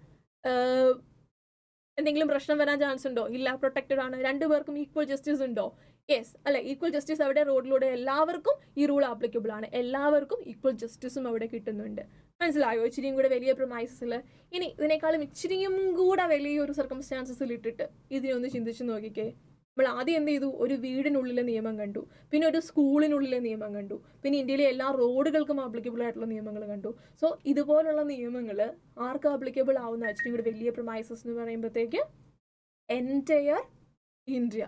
Speaker 1: എന്തെങ്കിലും പ്രശ്നം വരാൻ ചാൻസ് ഉണ്ടോ? ഇല്ല. പ്രൊട്ടക്റ്റഡ് ആണ്. രണ്ടുപേർക്കും ഈക്വൽ ജസ്റ്റിസ് ഉണ്ടോ? യെസ് അല്ലെ? ഈക്വൽ ജസ്റ്റിസ് അവിടെ റോഡിലൂടെ എല്ലാവർക്കും ഈ റൂൾ ആപ്ലിക്കബിൾ ആണ്. എല്ലാവർക്കും ഈക്വൽ ജസ്റ്റിസും അവിടെ കിട്ടുന്നുണ്ട്. മനസ്സിലായോ? ഇച്ചിരിയും കൂടെ വലിയ പ്രൊമൈസസിൽ. ഇനി ഇതിനേക്കാളും ഇച്ചിരിയും കൂടെ വലിയൊരു സർക്കംസ്റ്റാൻസസിൽ ഇട്ടിട്ട് ഇതിനെ ഒന്ന് ചിന്തിച്ച് നോക്കിക്കേ. നമ്മൾ ആദ്യം എന്ത് ചെയ്തു? ഒരു വീടിനുള്ളിലെ നിയമം കണ്ടു, പിന്നെ ഒരു സ്കൂളിനുള്ളിലെ നിയമം കണ്ടു, പിന്നെ ഇന്ത്യയിലെ എല്ലാ റോഡുകൾക്കും ആപ്ലിക്കബിൾ ആയിട്ടുള്ള നിയമങ്ങൾ കണ്ടു. സോ ഇതുപോലുള്ള നിയമങ്ങൾ ആർക്ക് ആപ്ലിക്കബിൾ ആവുന്ന ഇച്ചിരി കൂടെ വലിയ പ്രൊമൈസസ് എന്ന് പറയുമ്പോഴത്തേക്ക് entire India.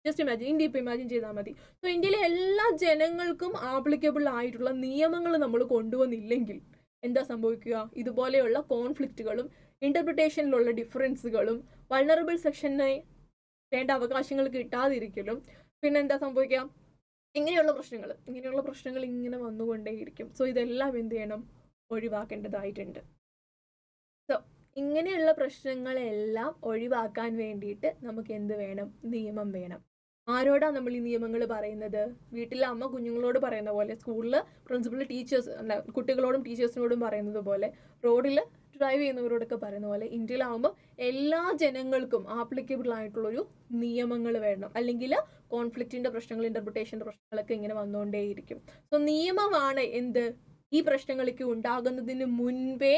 Speaker 1: Just imagine, India ഇപ്പോൾ ഇമാജിൻ ചെയ്താൽ മതി. സോ ഇന്ത്യയിലെ എല്ലാ ജനങ്ങൾക്കും ആപ്ലിക്കബിൾ ആയിട്ടുള്ള നിയമങ്ങൾ നമ്മൾ കൊണ്ടുവന്നില്ലെങ്കിൽ എന്താ സംഭവിക്കുക? ഇതുപോലെയുള്ള കോൺഫ്ലിക്റ്റുകളും ഇന്റർപ്രിട്ടേഷനിലുള്ള ഡിഫറൻസുകളും വൾണറബിൾ സെക്ഷനെ വേണ്ട അവകാശങ്ങൾ കിട്ടാതിരിക്കലും പിന്നെ എന്താ സംഭവിക്കുക? ഇങ്ങനെയുള്ള പ്രശ്നങ്ങൾ ഇങ്ങനെ വന്നുകൊണ്ടേയിരിക്കും. സോ ഇതെല്ലാം എന്ത് ചെയ്യണം? ഒഴിവാക്കേണ്ടതായിട്ടുണ്ട്. സോ ഇങ്ങനെയുള്ള പ്രശ്നങ്ങളെല്ലാം ഒഴിവാക്കാൻ വേണ്ടിയിട്ട് നമുക്ക് എന്ത് വേണം? നിയമം വേണം. ആരോടാ നമ്മൾ ഈ നിയമങ്ങൾ പറയുന്നത്? വീട്ടിലെ അമ്മ കുഞ്ഞുങ്ങളോട് പറയുന്ന പോലെ, സ്കൂളിൽ പ്രിൻസിപ്പൽ ടീച്ചേഴ്സ് അല്ല കുട്ടികളോടും ടീച്ചേഴ്സിനോടും പറയുന്നത് പോലെ, റോഡിൽ ഡ്രൈവ് ചെയ്യുന്നവരോടൊക്കെ പറയുന്ന പോലെ, ഇന്ത്യയിലാവുമ്പോൾ എല്ലാ ജനങ്ങൾക്കും ആപ്ലിക്കബിൾ ആയിട്ടുള്ളൊരു നിയമങ്ങൾ വേണം. അല്ലെങ്കിൽ കോൺഫ്ലിക്റ്റിൻ്റെ പ്രശ്നങ്ങൾ, ഇന്റർപ്രിട്ടേഷൻ്റെ പ്രശ്നങ്ങളൊക്കെ ഇങ്ങനെ വന്നുകൊണ്ടേയിരിക്കും. സോ നിയമമാണ് എന്ത്? ഈ പ്രശ്നങ്ങളൊക്കെ ഉണ്ടാകുന്നതിന് മുൻപേ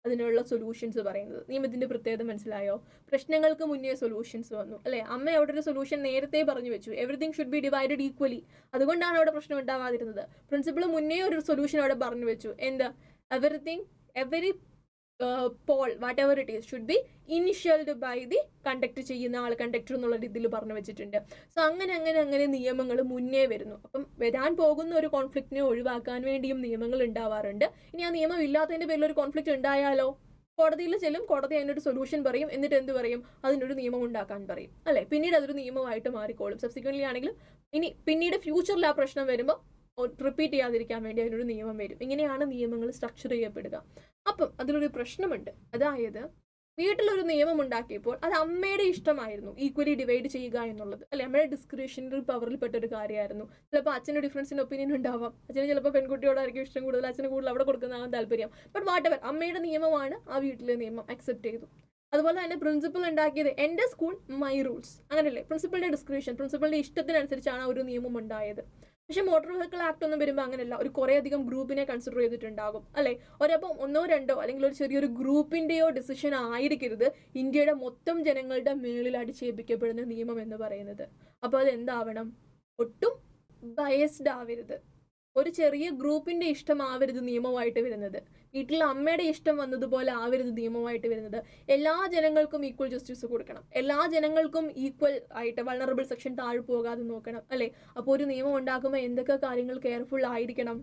Speaker 1: അതിനുള്ള സൊല്യൂഷൻസ് പറയുന്നത്. നിയമത്തിന്റെ പ്രത്യേകത മനസ്സിലായോ? പ്രശ്നങ്ങൾക്ക് മുന്നേ സൊല്യൂഷൻസ് വന്നു അല്ലെ? അമ്മ അവിടെ ഒരു സൊല്യൂഷൻ നേരത്തെ പറഞ്ഞു വെച്ചു, everything should be divided equally. അതുകൊണ്ടാണ് അവിടെ പ്രശ്നം ഉണ്ടാവാതിരുന്നത്. പ്രിൻസിപ്പൾ മുന്നേ ഒരു സൊല്യൂഷൻ അവിടെ പറഞ്ഞു വെച്ചു, എന്താ? Every pole whatever it is should be initialled by the conduct ചെയ്യുന്ന ആൾ, കണ്ടക്ടർ എന്നുള്ള രീതിയിൽ പറഞ്ഞു വെച്ചിട്ടുണ്ട്. സോ അങ്ങനെ നിയമങ്ങൾ മുന്നേ വരുന്നു. അപ്പം വരാൻ പോകുന്ന ഒരു കോൺഫ്ലിക്റ്റിനെ ഒഴിവാക്കാൻ വേണ്ടിയും നിയമങ്ങൾ ഉണ്ടാവാറുണ്ട്. ഇനി ആ നിയമം ഇല്ലാത്തതിന്റെ പേരിൽ ഒരു കോൺഫ്ലിക്റ്റ് ഉണ്ടായാലോ, കോടതിയിൽ ചെല്ലും, കോടതി അതിനൊരു സൊല്യൂഷൻ പറയും, എന്നിട്ട് എന്ത് പറയും? അതിനൊരു നിയമം ഉണ്ടാക്കാൻ പറയും അല്ലെ? പിന്നീട് അതൊരു നിയമമായിട്ട് മാറിക്കോളും. സബ്സിക്വന്റ്ലി ആണെങ്കിലും ഇനി പിന്നീട് ഫ്യൂച്ചറിൽ ആ പ്രശ്നം വരുമ്പോൾ റിപ്പീറ്റ് ചെയ്യാതിരിക്കാൻ വേണ്ടി അതിനൊരു നിയമം വരും. ഇങ്ങനെയാണ് നിയമങ്ങൾ സ്ട്രക്ചർ ചെയ്യപ്പെടുക. അപ്പം അതിലൊരു പ്രശ്നമുണ്ട്. അതായത് വീട്ടിലൊരു നിയമം ഉണ്ടാക്കിയപ്പോൾ അത് അമ്മയുടെ ഇഷ്ടമായിരുന്നു ഈക്വലി ഡിവൈഡ് ചെയ്യുക എന്നുള്ളത് അല്ലെ? അമ്മയുടെ ഡിസ്ക്രിപ്ഷണറി പവറിൽ പെട്ട ഒരു കാര്യമായിരുന്നു. ചിലപ്പോൾ അച്ഛന് ഡിഫറൻസിന് ഒപ്പീനിയൻ ഉണ്ടാവാം. അച്ഛന് ചിലപ്പോൾ പെൺകുട്ടിയോടായിരിക്കും ഇഷ്ടം കൂടുതൽ, അച്ഛന് കൂടുതൽ അവിടെ കൊടുക്കുന്നതാണ് താല്പര്യം. ബട്ട് വാട്ട് എവർ, അമ്മയുടെ നിയമമാണ്, ആ വീട്ടിലെ നിയമം അക്സെപ്റ്റ് ചെയ്തു. അതുപോലെ തന്നെ പ്രിൻസിപ്പൽ ഉണ്ടാക്കിയത് എൻ്റെ സ്കൂൾ മൈ റൂൾസ്, അങ്ങനെയല്ലേ? പ്രിൻസിപ്പലിന്റെ ഡിസ്ക്രിപ്ഷൻ, പ്രിൻസിപ്പലിന്റെ ഇഷ്ടത്തിനനുസരിച്ചാണ് ഒരു നിയമം ഉണ്ടായത്. പക്ഷെ മോട്ടോർ വെഹിക്കിൾ ആക്ട് ഒന്നും വരുമ്പോൾ അങ്ങനെയല്ല, ഒരു കുറേ അധികം ഗ്രൂപ്പിനെ കൺസിഡർ ചെയ്തിട്ടുണ്ടാകും അല്ലെ? ഒരപ്പം ഒന്നോ രണ്ടോ അല്ലെങ്കിൽ ഒരു ചെറിയൊരു ഗ്രൂപ്പിന്റെയോ ഡിസിഷൻ ആയിരിക്കരുത് ഇന്ത്യയുടെ മൊത്തം ജനങ്ങളുടെ മേളിൽ അടിച്ചേൽപ്പിക്കപ്പെടുന്ന നിയമം എന്ന് പറയുന്നത്. അപ്പോൾ അത് എന്താവണം? ഒട്ടും ബയസ്ഡ് ആവരുത്. ഒരു ചെറിയ ഗ്രൂപ്പിന്റെ ഇഷ്ടമാവരുത് നിയമമായിട്ട് വരുന്നത്. വീട്ടിൽ അമ്മയുടെ ഇഷ്ടം വന്നതുപോലെ ആവരുത് നിയമമായിട്ട് വരുന്നത്. എല്ലാ ജനങ്ങൾക്കും ഈക്വൽ ജസ്റ്റിസ് കൊടുക്കണം. എല്ലാ ജനങ്ങൾക്കും ഈക്വൽ ആയിട്ട് വൾണറബിൾ സെക്ഷൻ താഴെ പോകാതെ നോക്കണം അല്ലെ? അപ്പോൾ ഒരു നിയമം ഉണ്ടാക്കുമ്പോൾ എന്തൊക്കെ കാര്യങ്ങൾ കെയർഫുൾ ആയിരിക്കണം?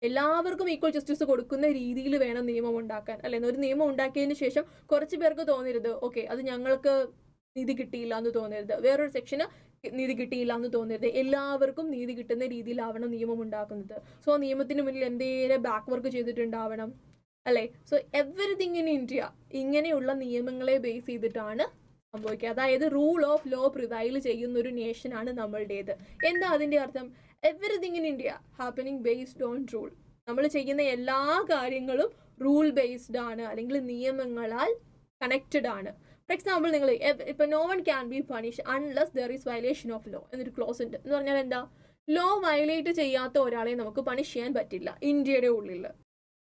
Speaker 1: എല്ലാവർക്കും ഈക്വൽ ജസ്റ്റിസ് കൊടുക്കുന്ന രീതിയിൽ വേണം നിയമം ഉണ്ടാക്കാൻ അല്ലെ? ഒരു നിയമം ഉണ്ടാക്കിയതിന് ശേഷം കുറച്ച് പേർക്ക് തോന്നരുത്, ഓക്കെ അത് ഞങ്ങൾക്ക് നീതി കിട്ടിയില്ല എന്ന് തോന്നരുത്, വേറൊരു സെക്ഷന് നീതി കിട്ടിയില്ല എന്ന് തോന്നരുത്. എല്ലാവർക്കും നീതി കിട്ടുന്ന രീതിയിലാവണം നിയമം ഉണ്ടാക്കുന്നത്. സോ നിയമത്തിന് മുന്നിൽ എന്തേലും ബാക്ക് വർക്ക് ചെയ്തിട്ടുണ്ടാവണം അല്ലെ? സോ എവറിതിങ് ഇൻ ഇന്ത്യ ഇങ്ങനെയുള്ള നിയമങ്ങളെ ബേസ് ചെയ്തിട്ടാണ് സംഭവിക്കുക. അതായത് റൂൾ ഓഫ് ലോ പ്രിവൈൽ ചെയ്യുന്ന ഒരു നേഷനാണ് നമ്മളുടേത്. എന്താ അതിന്റെ അർത്ഥം? Everything in India happening based on rule. നമ്മൾ ചെയ്യുന്ന എല്ലാ കാര്യങ്ങളും റൂൾ ബേസ്ഡ് ആണ്, അല്ലെങ്കിൽ നിയമങ്ങളാൽ കണക്റ്റഡ് ആണ്. ഫോർ എക്സാമ്പിൾ, നിങ്ങൾ ഇപ്പൊ no one can be punish unless there is violation of law എന്നൊരു ക്ലോസ് ഉണ്ട്. എന്ന് പറഞ്ഞാൽ എന്താ? ലോ വയലേറ്റ് ചെയ്യാത്ത ഒരാളെ നമുക്ക് പണിഷ് ചെയ്യാൻ പറ്റില്ല ഇന്ത്യയുടെ ഉള്ളിൽ.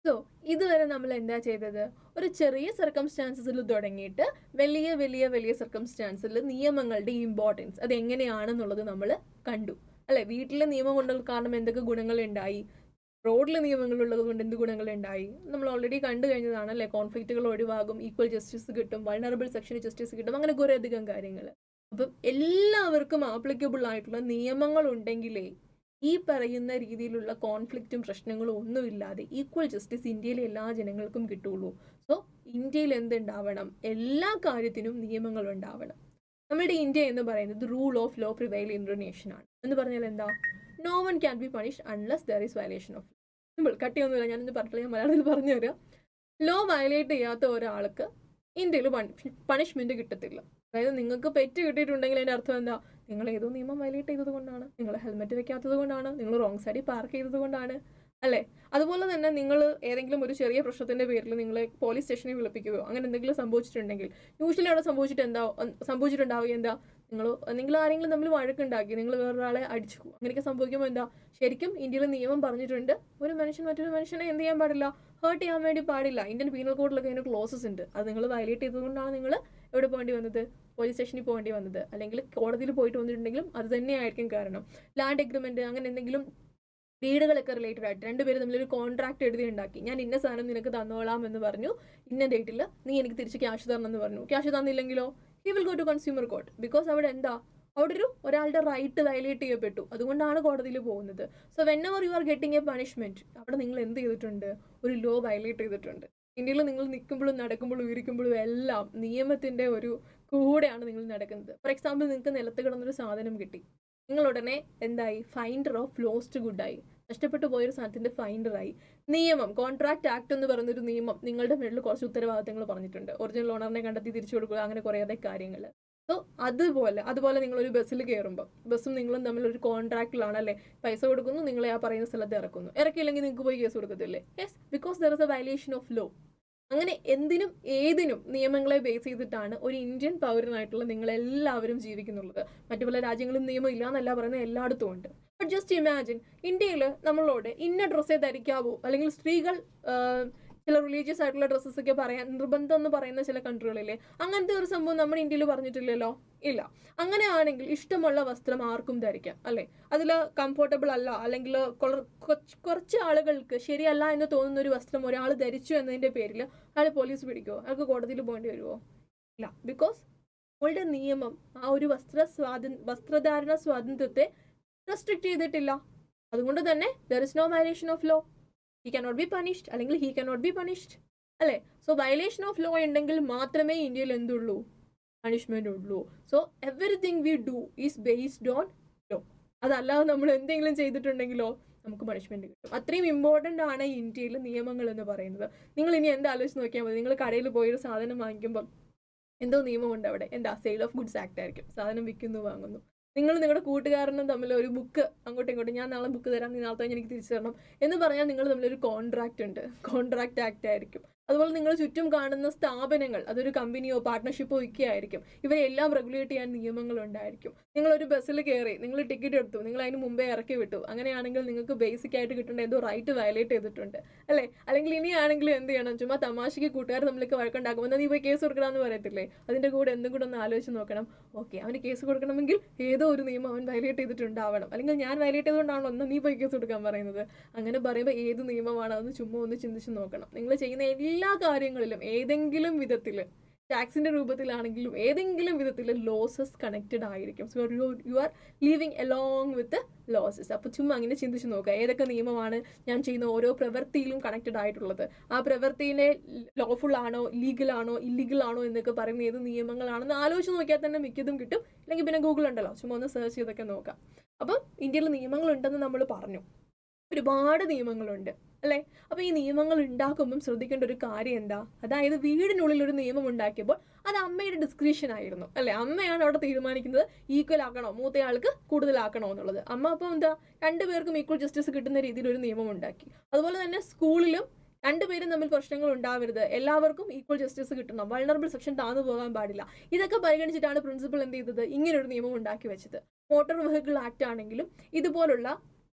Speaker 1: സോ ഇതുവരെ നമ്മൾ എന്താ ചെയ്തത്? ഒരു ചെറിയ സർക്കംസ്റ്റാൻസസിൽ തുടങ്ങിയിട്ട് വലിയ വലിയ വലിയ സർക്കംസ്റ്റാൻസിൽ നിയമങ്ങളുടെ ഇമ്പോർട്ടൻസ് അത് എങ്ങനെയാണെന്നുള്ളത് നമ്മൾ കണ്ടു അല്ലെ? വീട്ടിലെ നിയമം കൊണ്ട് കാരണം എന്തൊക്കെ ഗുണങ്ങൾ ഉണ്ടായി, റോഡിലെ നിയമങ്ങളുള്ളത് കൊണ്ട് എന്ത് ഗുണങ്ങളുണ്ടായി, നമ്മൾ ഓൾറെഡി കണ്ടു കഴിഞ്ഞതാണ് അല്ലെ? കോൺഫ്ലിക്റ്റുകൾ ഒഴിവാകും, ഈക്വൽ ജസ്റ്റിസ് കിട്ടും, വൾണറബിൾ സെക്ഷന് ജസ്റ്റിസ് കിട്ടും, അങ്ങനെ കുറേ അധികം കാര്യങ്ങൾ. അപ്പം എല്ലാവർക്കും ആപ്ലിക്കബിൾ ആയിട്ടുള്ള നിയമങ്ങൾ ഉണ്ടെങ്കിലേ ഈ പറയുന്ന രീതിയിലുള്ള കോൺഫ്ലിക്റ്റും പ്രശ്നങ്ങളും ഒന്നുമില്ലാതെ ഈക്വൽ ജസ്റ്റിസ് ഇന്ത്യയിലെ എല്ലാ ജനങ്ങൾക്കും കിട്ടുള്ളൂ. സോ ഇന്ത്യയിൽ എന്തുണ്ടാവണം? എല്ലാ കാര്യത്തിനും നിയമങ്ങൾ ഉണ്ടാവണം. നമ്മളുടെ ഇന്ത്യ എന്ന് പറയുന്നത് റൂൾ ഓഫ് ലോ പ്രിവൈൽ ചെയ്യുന്ന നേഷനാണ്. എന്ന് പറഞ്ഞാൽ എന്താ? No one can be punished unless there is violation of law. Simple, കട്ടിയൊന്നുമില്ല, ഞാനൊന്ന് പറഞ്ഞില്ല, ഞാൻ മലയാളത്തിൽ പറഞ്ഞു തരാം. ലോ വയലേറ്റ് ചെയ്യാത്ത ഒരാൾക്ക് ഇന്ത്യയിൽ പണിഷ്മെന്റ് കിട്ടത്തില്ല. അതായത് നിങ്ങൾക്ക് പെറ്റ് കിട്ടിയിട്ടുണ്ടെങ്കിൽ അതിൻ്റെ അർത്ഥം എന്താ? നിങ്ങൾ ഏതോ നിയമം വയലേറ്റ് ചെയ്തത് കൊണ്ടാണ്, നിങ്ങൾ ഹെൽമെറ്റ് വെക്കാത്തത് കൊണ്ടാണ്, നിങ്ങൾ റോങ് സൈഡിൽ പാർക്ക് ചെയ്തത് കൊണ്ടാണ് അല്ലേ? അതുപോലെ തന്നെ നിങ്ങൾ ഏതെങ്കിലും ഒരു ചെറിയ പ്രശ്നത്തിന്റെ പേരിൽ നിങ്ങളെ പോലീസ് സ്റ്റേഷനിൽ വിളിപ്പിക്കുകയോ അങ്ങനെ എന്തെങ്കിലും സംഭവിച്ചിട്ടുണ്ടെങ്കിൽ യൂഷ്വലി അവിടെ സംഭവിച്ചിട്ടുണ്ടാവുക എന്താ? നിങ്ങൾ ആരെങ്കിലും തമ്മിൽ വഴക്കുണ്ടാക്കി, നിങ്ങൾ വേറൊരാളെ അടിച്ചു, അങ്ങനെയൊക്കെ സംഭവിക്കുമ്പോൾ എന്താ? ശരിക്കും ഇന്ത്യയിലെ നിയമം പറഞ്ഞിട്ടുണ്ട്, ഒരു മനുഷ്യൻ മറ്റൊരു മനുഷ്യനെ എന്ത് ചെയ്യാൻ പാടില്ല? ഹേർട്ട് ചെയ്യാൻ വേണ്ടി പാടില്ല. ഇന്ത്യൻ പീനൽ കോഡിലൊക്കെ അതിന് ക്ലോസസ് ഉണ്ട്. അത് നിങ്ങൾ വയലേറ്റ് ചെയ്തതുകൊണ്ടാണ് നിങ്ങൾ എവിടെ പോകേണ്ടി വന്നത്? പോലീസ് സ്റ്റേഷനിൽ പോകേണ്ടി വന്നത്. അല്ലെങ്കിൽ കോടതിയിൽ പോയിട്ട് വന്നിട്ടുണ്ടെങ്കിലും അത് തന്നെയായിരിക്കും കാരണം. ലാൻഡ് എഗ്രിമെന്റ് അങ്ങനെ എന്തെങ്കിലും ഡീഡുകളൊക്കെ റിലേറ്റഡ് ആയിട്ട് രണ്ടുപേരും തമ്മിലൊരു കോൺട്രാക്ട് എഴുതി ഉണ്ടാക്കി, ഞാൻ ഇന്ന സാധനം നിനക്ക് തന്നോളാം എന്ന് പറഞ്ഞു, ഇന്ന ഡേറ്റിൽ നീ എനിക്ക് തിരിച്ച് ക്യാഷ് തരണം എന്ന് പറഞ്ഞു. ക്യാഷ് തന്നില്ലെങ്കിലോ he will go to consumer court. Because അവിടെ എന്താ? അവിടെ ഒരാളുടെ റൈറ്റ് വയലേറ്റ് ചെയ്യപ്പെട്ടു. അതുകൊണ്ടാണ് കോടതിയിൽ പോകുന്നത്. So when ever you are getting A punishment, അവിടെ നിങ്ങൾ എന്ത് ചെയ്തിട്ടുണ്ട്? ഒരു ലോ വയലേറ്റ് ചെയ്തിട്ടുണ്ട്. ഇന്ത്യയിൽ നിങ്ങൾ നിൽക്കുമ്പോഴും നടക്കുമ്പോഴും ഇരിക്കുമ്പോഴും എല്ലാം നിയമത്തിന്റെ ഒരു കൂടെയാണ് നിങ്ങൾ നടക്കുന്നത്. ഫോർ എക്സാമ്പിൾ, നിങ്ങൾക്ക് നിലത്ത് കിടന്നൊരു സാധനം കിട്ടി, നിങ്ങൾ ഉടനെ എന്തായി? ഫൈൻഡർ ഓഫ് ലോസ്റ്റ് ഗുഡായി, നഷ്ടപ്പെട്ടു പോയൊരു സാധനത്തിന്റെ ഫൈൻഡറായി. നിയമം, കോൺട്രാക്ട് ആക്ട് എന്ന് പറയുന്നൊരു നിയമം നിങ്ങളുടെ മേളിൽ കുറച്ച് ഉത്തരവാദിത്തങ്ങൾ പറഞ്ഞിട്ടുണ്ട്. ഒറിജിനൽ ഓണറിനെ കണ്ടെത്തി തിരിച്ചു കൊടുക്കുക, അങ്ങനെ കുറേ കാര്യങ്ങൾ. സോ അതുപോലെ നിങ്ങളൊരു ബസ്സിൽ കയറുമ്പോൾ ബസ്സും നിങ്ങളും തമ്മിൽ ഒരു കോൺട്രാക്റ്റിലാണ് അല്ലേ? പൈസ കൊടുക്കുന്നു, നിങ്ങളെ ആ പറയുന്ന സ്ഥലത്ത് ഇറക്കുന്നു. ഇറക്കിയില്ലെങ്കിൽ നിങ്ങൾക്ക് പോയി കേസ് കൊടുക്കത്തില്ലേ? Yes, because there is a violation of law. അങ്ങനെ എന്തിനും ഏതിനും നിയമങ്ങളെ ബേസ് ചെയ്തിട്ടാണ് ഒരു ഇന്ത്യൻ പൗരനായിട്ടുള്ള നിങ്ങളെല്ലാവരും ജീവിക്കുന്നുള്ളത്. മറ്റു പല രാജ്യങ്ങളും നിയമം ഇല്ല എന്നല്ല പറയുന്നത്, എല്ലായിടത്തും ഉണ്ട്. ബട്ട് ജസ്റ്റ് ഇമാജിൻ, ഇന്ത്യയിൽ നമ്മളോട് ഇന്ന ഡ്രസ്സേ ധരിക്കാവൂ, അല്ലെങ്കിൽ സ്ത്രീകൾ ചില റിലീജിയസ് ആയിട്ടുള്ള ഡ്രസ്സസ് ഒക്കെ പറയാൻ നിർബന്ധം എന്ന് പറയുന്ന ചില കൺട്രികളില്ലേ, അങ്ങനത്തെ ഒരു സംഭവം നമ്മുടെ ഇന്ത്യയിൽ പറഞ്ഞിട്ടില്ലല്ലോ. ഇല്ല. അങ്ങനെയാണെങ്കിൽ ഇഷ്ടമുള്ള വസ്ത്രം ആർക്കും ധരിക്കാം അല്ലേ. അതിൽ കംഫർട്ടബിൾ അല്ല അല്ലെങ്കിൽ കുറച്ച് ആളുകൾക്ക് ശരിയല്ല എന്ന് തോന്നുന്ന ഒരു വസ്ത്രം ഒരാൾ ധരിച്ചു എന്നതിൻ്റെ പേരിൽ അയാൾ പോലീസ് പിടിക്കുമോ, അയാൾക്ക് കോടതിയിൽ പോകേണ്ടി വരുമോ? ഇല്ല. ബിക്കോസ് നമ്മളുടെ നിയമം ആ ഒരു വസ്ത്രധാരണ സ്വാതന്ത്ര്യത്തെ റെസ്ട്രിക്റ്റ് ചെയ്തിട്ടില്ല. അതുകൊണ്ട് തന്നെ there is no violation of law. He cannot be punished അല്ലെങ്കിൽ ഹി cannot be punished അല്ലേ. സോ വയലേഷൻ ഓഫ് ലോ ഉണ്ടെങ്കിൽ മാത്രമേ ഇന്ത്യയിൽ എന്തുള്ളൂ, പണിഷ്മെന്റ് ഉള്ളൂ. So everything we do is based on law. അതല്ലാതെ നമ്മൾ എന്തെങ്കിലും ചെയ്തിട്ടുണ്ടെങ്കിലോ നമുക്ക് പണിഷ്മെന്റ് കിട്ടും. അത്രയും ഇമ്പോർട്ടൻ്റ് ആണ് ഇന്ത്യയിൽ നിയമങ്ങൾ എന്ന് പറയുന്നത്. നിങ്ങൾ ഇനി എന്താ ആലോചിച്ച് നോക്കിയാൽ മതി. നിങ്ങൾ കടയിൽ പോയൊരു സാധനം വാങ്ങിക്കുമ്പോൾ എന്തോ നിയമമുണ്ട് അവിടെ. എന്താ? സെയിൽ ഓഫ് ഗുഡ്സ് ആക്ട് ആയിരിക്കും. സാധനം വിൽക്കുന്നു, വാങ്ങുന്നു. നിങ്ങൾ നിങ്ങളുടെ കൂട്ടുകാരനും തമ്മിൽ ഒരു ബുക്ക് അങ്ങോട്ടും ഇങ്ങോട്ടും, ഞാൻ നാളെ ബുക്ക് തരാം, നീ നാളത്തെ എനിക്ക് തിരിച്ചു തരണം എന്ന് പറഞ്ഞാൽ നിങ്ങൾ തമ്മിലൊരു കോൺട്രാക്റ്റ് ഉണ്ട്. കോൺട്രാക്റ്റ് ആക്ട് ആയിരിക്കും. അതുപോലെ നിങ്ങൾ ചുറ്റും കാണുന്ന സ്ഥാപനങ്ങൾ, അതൊരു കമ്പനിയോ പാർട്ട്ണർഷിപ്പോ ഒക്കെ ആയിരിക്കും. ഇവരെല്ലാം റെഗുലേറ്റ് ചെയ്യാൻ നിയമങ്ങൾ ഉണ്ടായിരിക്കും. നിങ്ങളൊരു ബസ്സിൽ കയറി, നിങ്ങൾ ടിക്കറ്റ് എടുത്തു, നിങ്ങൾ അതിന് മുമ്പേ ഇറക്കി വിട്ടു. അങ്ങനെയാണെങ്കിൽ നിങ്ങൾക്ക് ബേസിക് ആയിട്ട് കിട്ടേണ്ട എന്തോ റൈറ്റ് വയലേറ്റ് ചെയ്തിട്ടുണ്ട് അല്ലേ. അല്ലെങ്കിൽ ഇനിയാണെങ്കിലും എന്ത് ചെയ്യണം, ചുമ്മാ തമാശയ്ക്ക് കൂട്ടുകാർ നമ്മൾക്ക് വഴക്കുണ്ടാക്കുമ്പോൾ നീ പോയി കേസ് കൊടുക്കണമെന്ന് പറയത്തില്ലേ, അതിൻ്റെ കൂടെ എന്തും കൂടെ ഒന്ന് ആലോചിച്ച് നോക്കണം. ഓക്കെ, അവന് കേസ് കൊടുക്കണമെങ്കിൽ ഏതോ ഒരു നിയമം അവൻ വയലേറ്റ് ചെയ്തിട്ടുണ്ടാവണം, അല്ലെങ്കിൽ ഞാൻ വയലേറ്റ് ചെയ്തുകൊണ്ടാണോ ഒന്ന് നീ പോയി കേസ് കൊടുക്കാൻ പറയുന്നത്. അങ്ങനെ പറയുമ്പോൾ ഏത് നിയമമാണ് അതെന്ന് ചുമ്മാ ഒന്ന് ചിന്തിച്ച് നോക്കണം. നിങ്ങൾ ചെയ്യുന്ന എല്ലാ കാര്യങ്ങളിലും ഏതെങ്കിലും വിധത്തിൽ, ടാക്സിന്റെ രൂപത്തിലാണെങ്കിലും ഏതെങ്കിലും വിധത്തിൽ ലോസസ് കണക്റ്റഡ് ആയിരിക്കും. So you are living along with losses. അപ്പോൾ ചുമ്മാ അങ്ങനെ ചിന്തിച്ച് നോക്കുക, ഏതൊക്കെ നിയമമാണ് ഞാൻ ചെയ്യുന്ന ഓരോ പ്രവൃത്തിയിലും കണക്റ്റഡ് ആയിട്ടുള്ളത്. ആ പ്രവൃത്തിനെ ലോഫുൾ ആണോ, ലീഗൽ ആണോ, ഇല്ലീഗൽ ആണോ എന്നൊക്കെ പറയുന്ന ഏത് നിയമങ്ങളാണെന്ന് ആലോചിച്ച് നോക്കിയാൽ തന്നെ മിക്കതും കിട്ടും. അല്ലെങ്കിൽ പിന്നെ ഗൂഗിൾ ഉണ്ടല്ലോ, ചുമ്മാ ഒന്ന് സെർച്ച് ചെയ്തൊക്കെ നോക്കാം. അപ്പം ഇന്ത്യയിൽ നിയമങ്ങളുണ്ടെന്ന് നമ്മൾ പറഞ്ഞു, ഒരുപാട് നിയമങ്ങളുണ്ട് അല്ലേ. അപ്പോൾ ഈ നിയമങ്ങൾ ഉണ്ടാക്കുമ്പം ശ്രദ്ധിക്കേണ്ട ഒരു കാര്യം എന്താ, അതായത് വീടിനുള്ളിൽ ഒരു നിയമം ഉണ്ടാക്കിയപ്പോൾ അത് അമ്മയുടെ ഡിസ്ക്രിപ്ഷൻ ആയിരുന്നു അല്ലേ. അമ്മയാണ് അവിടെ തീരുമാനിക്കുന്നത് ഈക്വൽ ആക്കണോ, മൂത്തയാൾക്ക് കൂടുതലാക്കണോ എന്നുള്ളത്. അമ്മ അപ്പോൾ എന്താ, രണ്ടുപേർക്കും ഈക്വൽ ജസ്റ്റിസ് കിട്ടുന്ന രീതിയിൽ ഒരു നിയമം ഉണ്ടാക്കി. അതുപോലെ തന്നെ സ്കൂളിലും രണ്ടുപേരും തമ്മിൽ പ്രശ്നങ്ങൾ ഉണ്ടാവരുത്, എല്ലാവർക്കും ഈക്വൽ ജസ്റ്റിസ് കിട്ടണം, വൾണറബിൾ സെക്ഷൻ താന്നു പോകാൻ പാടില്ല. ഇതൊക്കെ പരിഗണിച്ചിട്ടാണ് പ്രിൻസിപ്പൽ എന്ത് ചെയ്തത്, ഇങ്ങനൊരു നിയമം ഉണ്ടാക്കി വെച്ചത്. മോട്ടോർ വെഹിക്കിൾ ആക്ട് ആണെങ്കിലും ഇതുപോലുള്ള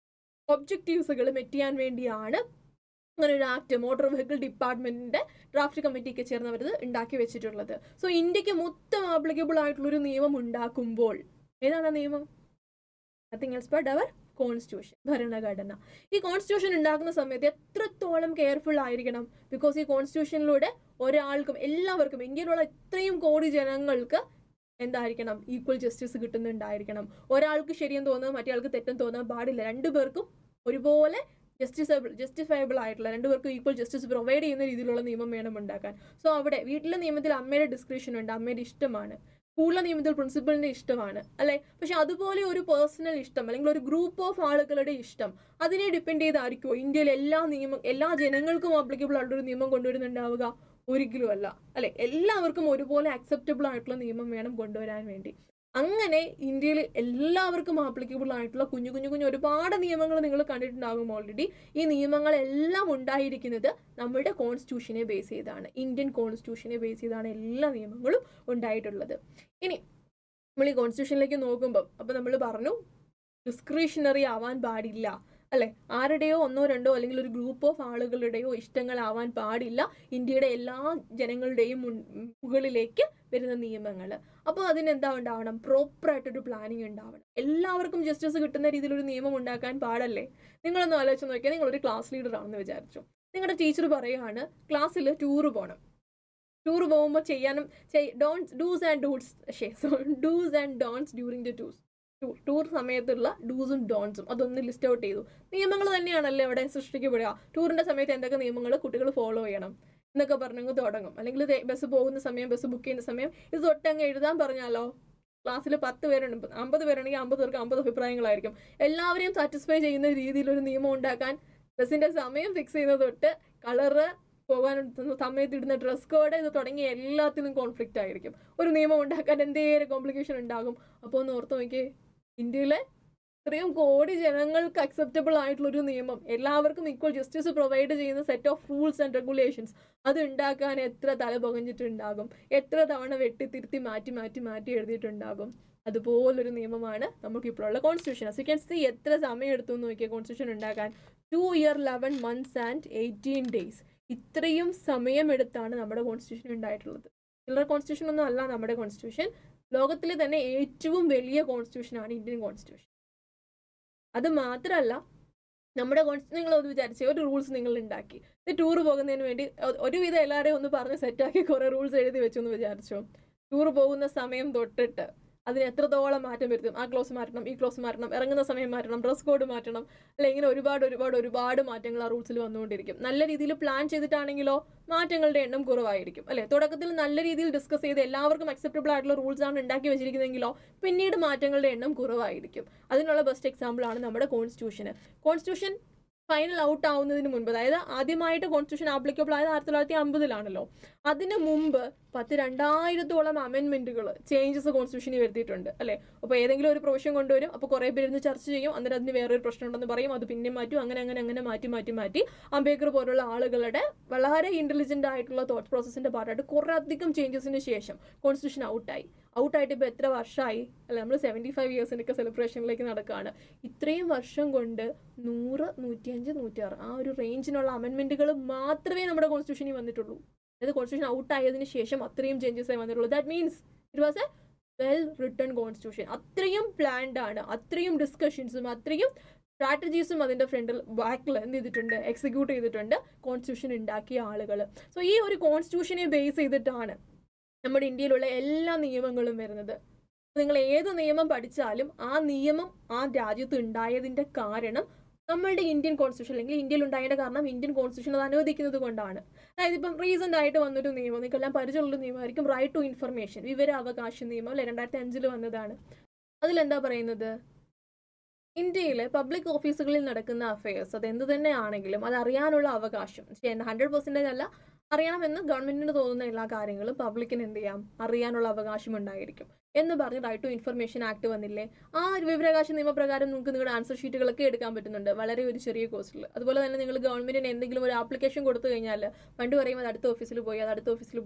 Speaker 1: ഒബ്ജക്റ്റീവ്സുകൾ മെറ്റ് ചെയ്യാൻ വേണ്ടിയാണ് അങ്ങനെ ഒരു ആക്ട് മോട്ടോർ വെഹിക്കിൾ ഡിപ്പാർട്ട്മെന്റിന്റെ ഡ്രാഫ്റ്റ് കമ്മിറ്റിക്ക് ചേർന്നവർ ഉണ്ടാക്കി വെച്ചിട്ടുള്ളത്. സോ ഇന്ത്യക്ക് മൊത്തം ആപ്ലിക്കബിൾ ആയിട്ടുള്ളൊരു നിയമം ഉണ്ടാക്കുമ്പോൾ ഏതാണ് ആ നിയമം? Nothing else but our constitution, ഭരണഘടന. ഈ കോൺസ്റ്റിറ്റ്യൂഷൻ ഉണ്ടാക്കുന്ന സമയത്ത് എത്രത്തോളം കെയർഫുൾ ആയിരിക്കണം. ബിക്കോസ് ഈ കോൺസ്റ്റിറ്റ്യൂഷനിലൂടെ ഒരാൾക്കും എല്ലാവർക്കും ഇന്ത്യയിലുള്ള ഇത്രയും കോടി ജനങ്ങൾക്ക് എന്തായിരിക്കണം, ഈക്വൽ ജസ്റ്റിസ് കിട്ടുന്നുണ്ടായിരിക്കണം. ഒരാൾക്ക് ശരിയെന്ന് തോന്നുന്നത് മറ്റേ തെറ്റെന്ന് തോന്നാൻ പാടില്ല. രണ്ടുപേർക്കും ഒരുപോലെ ജസ്റ്റിഫയബിൾ ആയിട്ടുള്ള, രണ്ടുപേർക്കും ഈക്വൽ ജസ്റ്റിസ് പ്രൊവൈഡ് ചെയ്യുന്ന രീതിയിലുള്ള നിയമം വേണം ഉണ്ടാക്കാൻ. സോ അവിടെ വീട്ടിലെ നിയമത്തിൽ അമ്മയുടെ ഡിസ്ക്രിപ്ഷൻ ഉണ്ട്, അമ്മയുടെ ഇഷ്ടമാണ്. സ്കൂളിലെ നിയമത്തിൽ പ്രിൻസിപ്പലിന്റെ ഇഷ്ടമാണ് അല്ലേ. പക്ഷെ അതുപോലെ ഒരു പേഴ്സണൽ ഇഷ്ടം അല്ലെങ്കിൽ ഒരു ഗ്രൂപ്പ് ഓഫ് ആളുകളുടെ ഇഷ്ടം, അതിനെ ഡിപ്പെൻഡ് ചെയ്തായിരിക്കുമോ ഇന്ത്യയിൽ എല്ലാ ജനങ്ങൾക്കും ആപ്ലിക്കബിൾ ആയിട്ടുള്ള ഒരു നിയമം കൊണ്ടുവരുന്നുണ്ടാവുക? ഒരിക്കലും അല്ല അല്ലെ. എല്ലാവർക്കും ഒരുപോലെ അക്സെപ്റ്റബിൾ ആയിട്ടുള്ള നിയമം വേണം കൊണ്ടുവരാൻ വേണ്ടി. അങ്ങനെ ഇന്ത്യയിൽ എല്ലാവർക്കും ആപ്ലിക്കബിൾ ആയിട്ടുള്ള കുഞ്ഞു കുഞ്ഞു കുഞ്ഞു ഒരുപാട് നിയമങ്ങൾ നിങ്ങൾ കണ്ടിട്ടുണ്ടാകും ഓൾറെഡി. ഈ നിയമങ്ങളെല്ലാം ഉണ്ടായിരിക്കുന്നത് നമ്മളുടെ കോൺസ്റ്റിറ്റ്യൂഷനെ ബേസ് ചെയ്താണ്, ഇന്ത്യൻ കോൺസ്റ്റിറ്റ്യൂഷനെ ബേസ് ചെയ്താണ് എല്ലാ നിയമങ്ങളും ഉണ്ടായിട്ടുള്ളത്. ഇനി നമ്മൾ ഈ കോൺസ്റ്റിറ്റ്യൂഷനിലേക്ക് നോക്കുമ്പോൾ അപ്പോൾ നമ്മൾ പറഞ്ഞു ഡിസ്ക്രിഷണറി ആവാൻ പാടില്ല അല്ലെ. ആരുടെയോ ഒന്നോ രണ്ടോ അല്ലെങ്കിൽ ഒരു ഗ്രൂപ്പ് ഓഫ് ആളുകളുടെയോ ഇഷ്ടങ്ങളാവാൻ പാടില്ല ഇന്ത്യയുടെ എല്ലാ ജനങ്ങളുടെയും മുകളിലേക്ക് വരുന്ന നിയമങ്ങൾ. അപ്പോൾ അതിനെന്താ ഉണ്ടാവണം, പ്രോപ്പറായിട്ടൊരു പ്ലാനിങ് ഉണ്ടാവണം. എല്ലാവർക്കും ജസ്റ്റിസ് കിട്ടുന്ന രീതിയിലൊരു നിയമം ഉണ്ടാക്കാൻ പാടല്ലേ. നിങ്ങളൊന്ന് ആലോചിച്ച് നോക്കിയാൽ, നിങ്ങളൊരു ക്ലാസ് ലീഡർ ആണെന്ന് വിചാരിച്ചു. നിങ്ങളുടെ ടീച്ചർ പറയുകയാണ് ക്ലാസ്സിൽ ടൂറ് പോകണം. ടൂർ പോകുമ്പോൾ ചെയ്യാനും dos and don'ts during the tour സമയത്തുള്ള ഡൂസും ഡോൺസും അതൊന്ന് ലിസ്റ്റ് ഔട്ട് ചെയ്തു. നിയമങ്ങൾ തന്നെയാണല്ലേ അവിടെ സൃഷ്ടിക്കപ്പെടുക. ടൂറിന്റെ സമയത്ത് എന്തൊക്കെ നിയമങ്ങൾ കുട്ടികൾ ഫോളോ ചെയ്യണം എന്നൊക്കെ പറഞ്ഞങ്ങ് തുടങ്ങും. അല്ലെങ്കിൽ ബസ് പോകുന്ന സമയം, ബസ് ബുക്ക് ചെയ്യുന്ന സമയം ഇത് തൊട്ടങ്ങ് എഴുതാൻ പറഞ്ഞാലോ, ക്ലാസ്സിൽ 10 പേരുണ്ട്, 50 പേരുണ്ടെങ്കിൽ 50 പേർക്ക് 50 അഭിപ്രായങ്ങളായിരിക്കും. എല്ലാവരെയും സാറ്റിസ്ഫൈ ചെയ്യുന്ന രീതിയിലൊരു നിയമം ഉണ്ടാക്കാൻ ബസ്സിന്റെ സമയം ഫിക്സ് ചെയ്യുന്നത് തൊട്ട് കളറ്, പോകാൻ സമയത്ത് ഇടുന്ന ഡ്രസ് കോഡ്, ഇത് തുടങ്ങിയ എല്ലാത്തിനും കോൺഫ്ലിക്റ്റ് ആയിരിക്കും. ഒരു നിയമം ഉണ്ടാക്കാൻ എന്തേലും കോംപ്ലിക്കേഷൻ ഉണ്ടാകും. അപ്പോൾ ഒന്ന് ഓർത്ത് നോക്കിയേ, ഇന്ത്യയിലെ ഇത്രയും കോടി ജനങ്ങൾക്ക് അക്സെപ്റ്റബിൾ ആയിട്ടുള്ളൊരു നിയമം, എല്ലാവർക്കും ഈക്വൽ ജസ്റ്റിസ് പ്രൊവൈഡ് ചെയ്യുന്ന set of rules and regulations, അത് ഉണ്ടാക്കാൻ എത്ര തല പുകഞ്ഞിട്ടുണ്ടാകും, എത്ര തവണ വെട്ടിത്തിരുത്തി മാറ്റി എഴുതിയിട്ടുണ്ടാകും. അതുപോലൊരു നിയമമാണ് നമുക്കിപ്പോഴുള്ള constitution. So you can see എത്ര സമയം എടുത്തു എന്ന് നോക്കിയാൽ കോൺസ്റ്റിറ്റ്യൂഷൻ ഉണ്ടാക്കാൻ. 2 years 11 months and 18 days. ഇത്രയും സമയമെടുത്താണ് നമ്മുടെ കോൺസ്റ്റിറ്റ്യൂഷൻ ഉണ്ടായിട്ടുള്ളത്. ചില്ലറ കോൺസ്റ്റിറ്റ്യൂഷൻ ഒന്നും അല്ല നമ്മുടെ കോൺസ്റ്റിറ്റ്യൂഷൻ. ലോകത്തിലെ തന്നെ ഏറ്റവും വലിയ കോൺസ്റ്റിറ്റ്യൂഷനാണ് ഇന്ത്യൻ കോൺസ്റ്റിറ്റ്യൂഷൻ. അത് മാത്രമല്ല, നമ്മുടെ നിങ്ങൾ ഒന്ന് വിചാരിച്ചേ, ഒരു റൂൾസ് നിങ്ങൾ ഉണ്ടാക്കി, ടൂർ പോകുന്നതിന് വേണ്ടി ഒരുവിധം എല്ലാവരെയും ഒന്ന് പറഞ്ഞ് സെറ്റാക്കി കുറേ റൂൾസ് എഴുതി വെച്ചെന്ന് വിചാരിച്ചോ. ടൂർ പോകുന്ന സമയം തൊട്ടിട്ട് അതിന് എത്രത്തോളം മാറ്റം വരുത്തും. ആ ക്ലോസ് മാറ്റണം, ഈ ക്ലോസ് മാറ്റണം, ഇറങ്ങുന്ന സമയം മാറ്റണം, ഡ്രസ് കോഡ് മാറ്റണം, അല്ലെങ്കിൽ ഇങ്ങനെ ഒരുപാട് മാറ്റങ്ങൾ ആ റൂൾസിൽ വന്നുകൊണ്ടിരിക്കും. നല്ല രീതിയിൽ പ്ലാൻ ചെയ്തിട്ടാണെങ്കിലോ മാറ്റങ്ങളുടെ എണ്ണം കുറവായിരിക്കും, അല്ലേ? തുടക്കത്തിൽ നല്ല രീതിയിൽ ഡിസ്കസ് ചെയ്ത് എല്ലാവർക്കും അക്സെപ്റ്റബിൾ ആയിട്ടുള്ള റൂൾസ് ആണ് ഉണ്ടാക്കി വെച്ചിരിക്കുന്നതെങ്കിലോ പിന്നീട് മാറ്റങ്ങളുടെ എണ്ണം കുറവായിരിക്കും. അതിനുള്ള ബെസ്റ്റ് എക്സാമ്പിൾ ആണ് നമ്മുടെ കോൺസ്റ്റിറ്റ്യൂഷൻ ഫൈനൽ ഔട്ട് ആവുന്നതിന് മുൻപ്, അതായത് ആദ്യമായിട്ട് കോൺസ്റ്റിറ്റ്യൂഷൻ ആപ്ലിക്കബിൾ ആയത് 1950 അതിന് മുമ്പ് 2000-ഓളം അമെൻമെന്റുകൾ, ചേഞ്ചസ് കോൺസ്റ്റിറ്റ്യൂഷനിൽ വരുത്തിയിട്ടുണ്ട്, അല്ലേ? അപ്പോൾ ഏതെങ്കിലും ഒരു പ്രൊവിഷൻ കൊണ്ടുവരും, അപ്പോൾ കുറേ പേര് ചർച്ച ചെയ്യും, അന്നേരം അതിന് വേറൊരു പ്രശ്നം ഉണ്ടെന്ന് പറയും, അത് പിന്നെ മാറ്റും, അങ്ങനെ മാറ്റി അംബേദ്കർ പോലുള്ള ആളുകളുടെ വളരെ ഇന്റലിജന്റ് ആയിട്ടുള്ള തോട്ട് പ്രോസസ്സിന്റെ ഭാഗമായിട്ട് കുറേ അധികം ചേഞ്ചസിന് ശേഷം കോൺസ്റ്റിറ്റ്യൂഷൻ ഔട്ടായിട്ട് ഇപ്പോൾ എത്ര വർഷമായി, അല്ല? നമ്മൾ 75 ഇയേഴ്സിനൊക്കെ സെലിബ്രേഷനിലേക്ക് നടക്കുകയാണ്. ഇത്രയും വർഷം കൊണ്ട് 100, 105, 106 ആ ഒരു റേഞ്ചിനുള്ള അമെൻമെന്റുകൾ മാത്രമേ നമ്മുടെ കോൺസ്റ്റിറ്റ്യൂഷനിൽ വന്നിട്ടുള്ളൂ. അതായത് കോൺസ്റ്റിറ്റ്യൂഷൻ ഔട്ടായതിനു ശേഷം അത്രയും ചേഞ്ചസ് വന്നിട്ടുള്ളൂ. That means it was A well written constitution. അത്രയും പ്ലാൻഡ് ആണ്, അത്രയും ഡിസ്കഷൻസും അത്രയും സ്ട്രാറ്റജീസും അതിൻ്റെ ഫ്രണ്ടിൽ ബാക്കിൽ എന്ത് ചെയ്തിട്ടുണ്ട്, എക്സിക്യൂട്ട് ചെയ്തിട്ടുണ്ട് കോൺസ്റ്റിറ്റ്യൂഷൻ ഉണ്ടാക്കിയ ആളുകൾ. സോ ഈ ഒരു കോൺസ്റ്റിറ്റ്യൂഷനെ ബേസ് ചെയ്തിട്ടാണ് നമ്മുടെ ഇന്ത്യയിലുള്ള എല്ലാ നിയമങ്ങളും വരുന്നത്. നിങ്ങൾ ഏത് നിയമം പഠിച്ചാലും ആ നിയമം ആ രാജ്യത്ത് ഉണ്ടായതിൻ്റെ കാരണം നമ്മളുടെ ഇന്ത്യൻ കോൺസ്റ്റിറ്റ്യൂഷൻ, അല്ലെങ്കിൽ ഇന്ത്യയിൽ ഉണ്ടായതിൻ്റെ കാരണം ഇന്ത്യൻ കോൺസ്റ്റിറ്റ്യൂഷൻ അത് അനുവദിക്കുന്നത് കൊണ്ടാണ്. അതായത് ഇപ്പം റീസെൻ്റ് ആയിട്ട് വന്നൊരു നിയമം, നിങ്ങൾക്കെല്ലാം പരിചയമുള്ള നിയമമായിരിക്കും, റൈറ്റ് ടു ഇൻഫർമേഷൻ, വിവരാവകാശ നിയമം, അല്ലെ? 2005 വന്നതാണ്. അതിലെന്താ പറയുന്നത്? ഇന്ത്യയിലെ പബ്ലിക് ഓഫീസുകളിൽ നടക്കുന്ന അഫയേഴ്സ് അത് എന്ത് തന്നെ ആണെങ്കിലും അത് അറിയാനുള്ള അവകാശം 100% അല്ല, അറിയണമെന്ന് ഗവൺമെന്റിന് തോന്നുന്ന എല്ലാ കാര്യങ്ങളും പബ്ലിക്കിന് എന്ത് ചെയ്യാം, അറിയാനുള്ള അവകാശം ഉണ്ടായിരിക്കും എന്ന് പറഞ്ഞ് റൈറ്റ് ടു ഇൻഫർമേഷൻ ആക്ട് വന്നില്ലേ? ആ ഒരു വിവരാവകാശ നിയമപ്രകാരം നിങ്ങൾക്ക് നിങ്ങളുടെ ആൻസർ ഷീറ്റുകളൊക്കെ എടുക്കാൻ പറ്റുന്നുണ്ട് വളരെ ഒരു ചെറിയ കോസ്റ്റിൽ. അതുപോലെ തന്നെ നിങ്ങൾ ഗവൺമെന്റിന് എന്തെങ്കിലും ഒരു ആപ്ലിക്കേഷൻ കൊടുത്തു കഴിഞ്ഞാൽ പണ്ട് പറയും അത് അടുത്ത ഓഫീസിൽ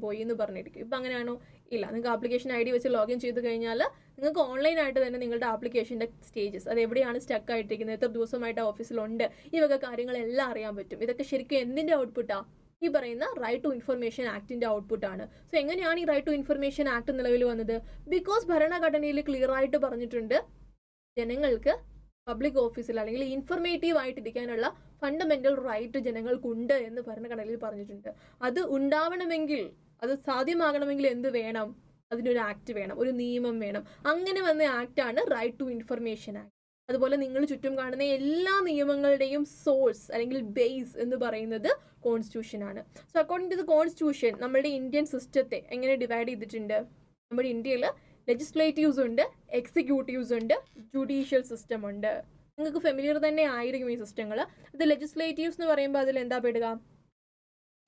Speaker 1: പോയി എന്ന് പറഞ്ഞിരിക്കും. ഇപ്പം അങ്ങനെയാണോ? ഇല്ല. നിങ്ങൾക്ക് ആപ്ലിക്കേഷൻ ID വെച്ച് ലോഗിൻ ചെയ്ത് കഴിഞ്ഞാൽ നിങ്ങൾക്ക് ഓൺലൈനായിട്ട് തന്നെ നിങ്ങളുടെ ആപ്ലിക്കേഷൻ്റെ സ്റ്റേജസ്, അത് എവിടെയാണ് സ്റ്റക്ക് ആയിട്ടിരിക്കുന്നത്, എത്ര ദിവസമായിട്ട് ആ ഓഫീസിലുണ്ട്, ഈ വക കാര്യങ്ങളെല്ലാം അറിയാൻ പറ്റും. ഇതൊക്കെ ശരിക്കും എന്തിൻ്റെ ഔട്ട്പുട്ടാണ്? ഈ പറയുന്ന റൈറ്റ് ടു ഇൻഫർമേഷൻ ആക്ടിൻ്റെ ഔട്ട്പുട്ടാണ്. സോ എങ്ങനെയാണ് ഈ റൈറ്റ് ടു ഇൻഫർമേഷൻ ആക്ട് നിലവിൽ വന്നത്? ബിക്കോസ് ഭരണഘടനയിൽ ക്ലിയർ ആയിട്ട് പറഞ്ഞിട്ടുണ്ട് ജനങ്ങൾക്ക് പബ്ലിക് ഓഫീസിൽ അല്ലെങ്കിൽ ഇൻഫർമേറ്റീവ് ആയിട്ടിരിക്കാനുള്ള ഫണ്ടമെന്റൽ റൈറ്റ് ജനങ്ങൾക്കുണ്ട് എന്ന് ഭരണഘടനയിൽ പറഞ്ഞിട്ടുണ്ട്. അത് ഉണ്ടാവണമെങ്കിൽ, അത് സാധ്യമാകണമെങ്കിൽ എന്ത് വേണം? അതിനൊരു ആക്ട് വേണം, ഒരു നിയമം വേണം. അങ്ങനെ വന്ന ആക്ടാണ് റൈറ്റ് ടു ഇൻഫർമേഷൻ ആക്ട്. അതുപോലെ നിങ്ങൾ ചുറ്റും കാണുന്ന എല്ലാ നിയമങ്ങളുടെയും സോഴ്സ് അല്ലെങ്കിൽ ബേസ് എന്ന് പറയുന്നത് കോൺസ്റ്റിറ്റ്യൂഷൻ ആണ്. So according to the constitution നമ്മുടെ ഇന്ത്യൻ സിസ്റ്റത്തെ എങ്ങനെ ഡിവൈഡ് ചെയ്തിട്ടുണ്ട്? നമ്മുടെ ഇന്ത്യയിൽ ലെജിസ്ലേറ്റീവ്സ് ഉണ്ട്, എക്സിക്യൂട്ടീവ്സ് ഉണ്ട്, ജുഡീഷ്യൽ സിസ്റ്റം ഉണ്ട്. നിങ്ങൾക്ക് ഫെമിലിയർ തന്നെ ആയിരിക്കും ഈ സിസ്റ്റങ്ങൾ. അത് ലെജിസ്ലേറ്റീവ്സ് എന്ന് പറയുമ്പോൾ അതിൽ എന്താ പെടുക?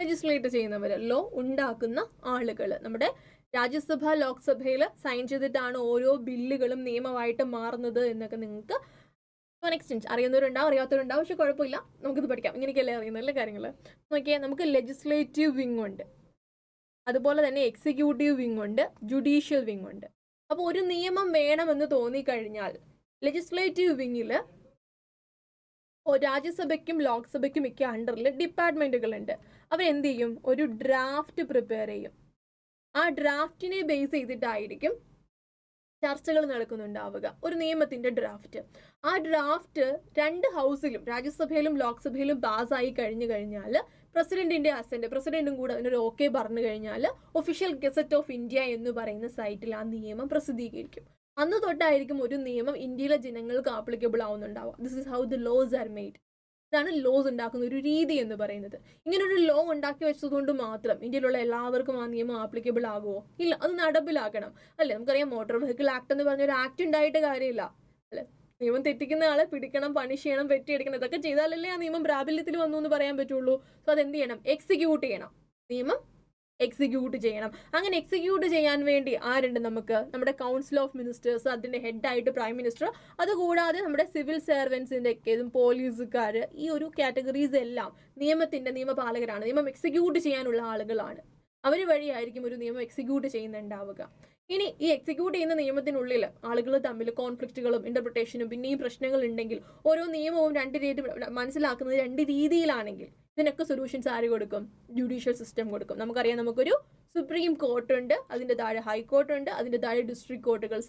Speaker 1: ലെജിസ്ലേറ്റ് ചെയ്യുന്നവർ, ലോ ഉണ്ടാക്കുന്ന ആളുകൾ. നമ്മുടെ രാജ്യസഭ, ലോക്സഭയിൽ സൈൻ ചെയ്തിട്ടാണ് ഓരോ ബില്ലുകളും നിയമമായിട്ട് മാറുന്നത് എന്നൊക്കെ നിങ്ങൾക്ക് നെക്സ്റ്റ് അറിയുന്നവരുണ്ടാവും, അറിയാത്തവരുണ്ടാവും, പക്ഷെ കുഴപ്പമില്ല, നമുക്കിത് പഠിക്കാം. ഇങ്ങനെയൊക്കെയല്ലേ അറിയുന്നല്ലേ കാര്യങ്ങൾ. നോക്കിയാൽ നമുക്ക് ലെജിസ്ലേറ്റീവ് വിങ് ഉണ്ട്, അതുപോലെ തന്നെ എക്സിക്യൂട്ടീവ് വിങ് ഉണ്ട്, ജുഡീഷ്യൽ വിങ് ഉണ്ട്. അപ്പോൾ ഒരു നിയമം വേണമെന്ന് തോന്നിക്കഴിഞ്ഞാൽ ലെജിസ്ലേറ്റീവ് വിങ്ങിൽ രാജ്യസഭയ്ക്കും ലോക്സഭയ്ക്കും ഒക്കെ അണ്ടറിൽ ഡിപ്പാർട്ട്മെന്റുകളുണ്ട്. അവരെന്ത് ചെയ്യും? ഒരു ഡ്രാഫ്റ്റ് പ്രിപ്പയർ ചെയ്യും. ആ ഡ്രാഫ്റ്റിനെ ബേസ് ചെയ്തിട്ടായിരിക്കും ചർച്ചകൾ നടക്കുന്നുണ്ടാവുക, ഒരു നിയമത്തിന്റെ ഡ്രാഫ്റ്റ്. ആ ഡ്രാഫ്റ്റ് 2 ഹൗസിലും, രാജ്യസഭയിലും ലോക്സഭയിലും പാസ്സായി കഴിഞ്ഞാൽ പ്രസിഡന്റിന്റെ അസെന്റ്, പ്രസിഡന്റും കൂടെ അതിനൊരു ഓക്കെ പറഞ്ഞു കഴിഞ്ഞാൽ ഒഫീഷ്യൽ ഗസറ്റ് ഓഫ് ഇന്ത്യ എന്ന് പറയുന്ന സൈറ്റിൽ ആ നിയമം പ്രസിദ്ധീകരിക്കും. അന്ന് തൊട്ടായിരിക്കും ഒരു നിയമം ഇന്ത്യയിലെ ജനങ്ങൾക്ക് ആപ്ലിക്കബിൾ ആവുന്നുണ്ടാവുക. This is how the laws are made. ഇതാണ് ലോസ് ഉണ്ടാക്കുന്ന ഒരു രീതി എന്ന് പറയുന്നത്. ഇങ്ങനൊരു ലോ ഉണ്ടാക്കി വെച്ചതുകൊണ്ട് മാത്രം ഇന്ത്യയിലുള്ള എല്ലാവർക്കും ആ നിയമം ആപ്ലിക്കബിൾ ആകുമോ? ഇല്ല, അത് നടപ്പിലാക്കണം, അല്ലേ? നമുക്കറിയാം മോട്ടോർ വെഹിക്കിൾ ആക്ട് എന്ന് പറഞ്ഞൊരു ആക്ട് ഉണ്ടായിട്ട് കാര്യമില്ല, അല്ലെ? നിയമം തെറ്റിക്കുന്ന ആളെ പിടിക്കണം, പണിഷ് ചെയ്യണം, വെട്ടിയെടുക്കണം. ഇതൊക്കെ ചെയ്താലല്ലേ ആ നിയമം പ്രാബല്യത്തിൽ വന്നു എന്ന് പറയാൻ പറ്റുള്ളൂ. സോ അതെന്ത് ചെയ്യണം? എക്സിക്യൂട്ട് ചെയ്യണം, നിയമം എക്സിക്യൂട്ട് ചെയ്യണം. അങ്ങനെ എക്സിക്യൂട്ട് ചെയ്യാൻ വേണ്ടി ആരുണ്ട്? നമുക്ക് നമ്മുടെ കൗൺസിൽ ഓഫ് മിനിസ്റ്റേഴ്സ്, അതിൻ്റെ ഹെഡായിട്ട് പ്രൈം മിനിസ്റ്റർ, അതുകൂടാതെ നമ്മുടെ സിവിൽ സർവൻസിൻ്റെ ഒക്കെ പോലീസുകാർ, ഈ ഒരു കാറ്റഗറീസ് എല്ലാം നിയമപാലകരാണ്, നിയമം എക്സിക്യൂട്ട് ചെയ്യാനുള്ള ആളുകളാണ്. അവർ വഴിയായിരിക്കും ഒരു നിയമം എക്സിക്യൂട്ട് ചെയ്യുന്നുണ്ടാവുക. ഇനി ഈ എക്സിക്യൂട്ട് ചെയ്യുന്ന നിയമത്തിനുള്ളിൽ ആളുകൾ തമ്മിൽ കോൺഫ്ലിക്റ്റുകളും ഇന്റർപ്രിട്ടേഷനും പിന്നെയും പ്രശ്നങ്ങൾ ഉണ്ടെങ്കിൽ ഓരോ നിയമവും മനസ്സിലാക്കുന്നത് 2 രീതിയിലാണെങ്കിൽ ഇതിനൊക്കെ സൊല്യൂഷൻസ് ആര് കൊടുക്കും? ജുഡീഷ്യൽ സിസ്റ്റം കൊടുക്കും. നമുക്കറിയാം, നമുക്കൊരു സുപ്രീം കോർട്ട് ഉണ്ട്, അതിൻ്റെ താഴെ ഹൈക്കോർട്ട് ഉണ്ട്, അതിൻ്റെ താഴെ ഡിസ്ട്രിക്ട് കോർട്ടുകൾ,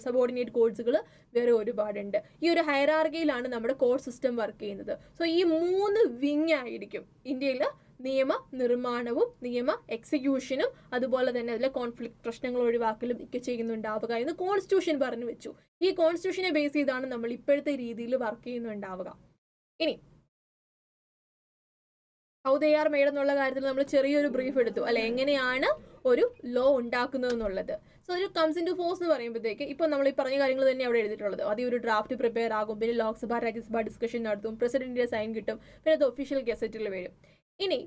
Speaker 1: സബോർഡിനേറ്റ് കോർട്സുകൾ വേറെ ഒരുപാടുണ്ട്. ഈ ഒരു ഹൈറാർക്കിയിലാണ് നമ്മുടെ കോർട്ട് സിസ്റ്റം വർക്ക് ചെയ്യുന്നത്. സോ ഈ 3 വിങ് ആയിരിക്കും ഇന്ത്യയിൽ നിയമ നിർമ്മാണവും നിയമ എക്സിക്യൂഷനും അതുപോലെ തന്നെ അതിലെ കോൺഫ്ലിക്ട് പ്രശ്നങ്ങൾ ഒഴിവാക്കലും ഒക്കെ ചെയ്യുന്നുണ്ടാവുക എന്ന് കോൺസ്റ്റിറ്റ്യൂഷൻ പറഞ്ഞു വെച്ചു. ഈ കോൺസ്റ്റിറ്റ്യൂഷനെ ബേസ് ചെയ്താണ് നമ്മൾ ഇപ്പോഴത്തെ രീതിയിൽ വർക്ക് ചെയ്യുന്നുണ്ടാവുക. ഇനി ഹൗ ദേ ആർ മെയ്ഡ് എന്നുള്ള കാര്യത്തിൽ നമ്മൾ ചെറിയൊരു ബ്രീഫ് എടുത്തു അല്ലെ, എങ്ങനെയാണ് ഒരു ലോ ഉണ്ടാക്കുന്നത് എന്നുള്ളത്. സോ ഒരു കംസ് ഇൻ ടു ഫോഴ്സ് എന്ന് പറയുമ്പോഴത്തേക്ക് ഇപ്പോൾ നമ്മൾ ഈ പറഞ്ഞ കാര്യങ്ങൾ തന്നെ അവിടെ എഴുതിയിട്ടുള്ളത്. ആദ്യം ഒരു ഡ്രാഫ്റ്റ് പ്രിപ്പയർ ആകും, പിന്നെ ലോക്സഭ രാജ്യസഭ ഡിസ്കഷൻ നടത്തും, പ്രസിഡന്റിന്റെ സൈൻ കിട്ടും, പിന്നെ അത് ഒഫീഷ്യൽ ഗസറ്റിൽ വരും. ഇനി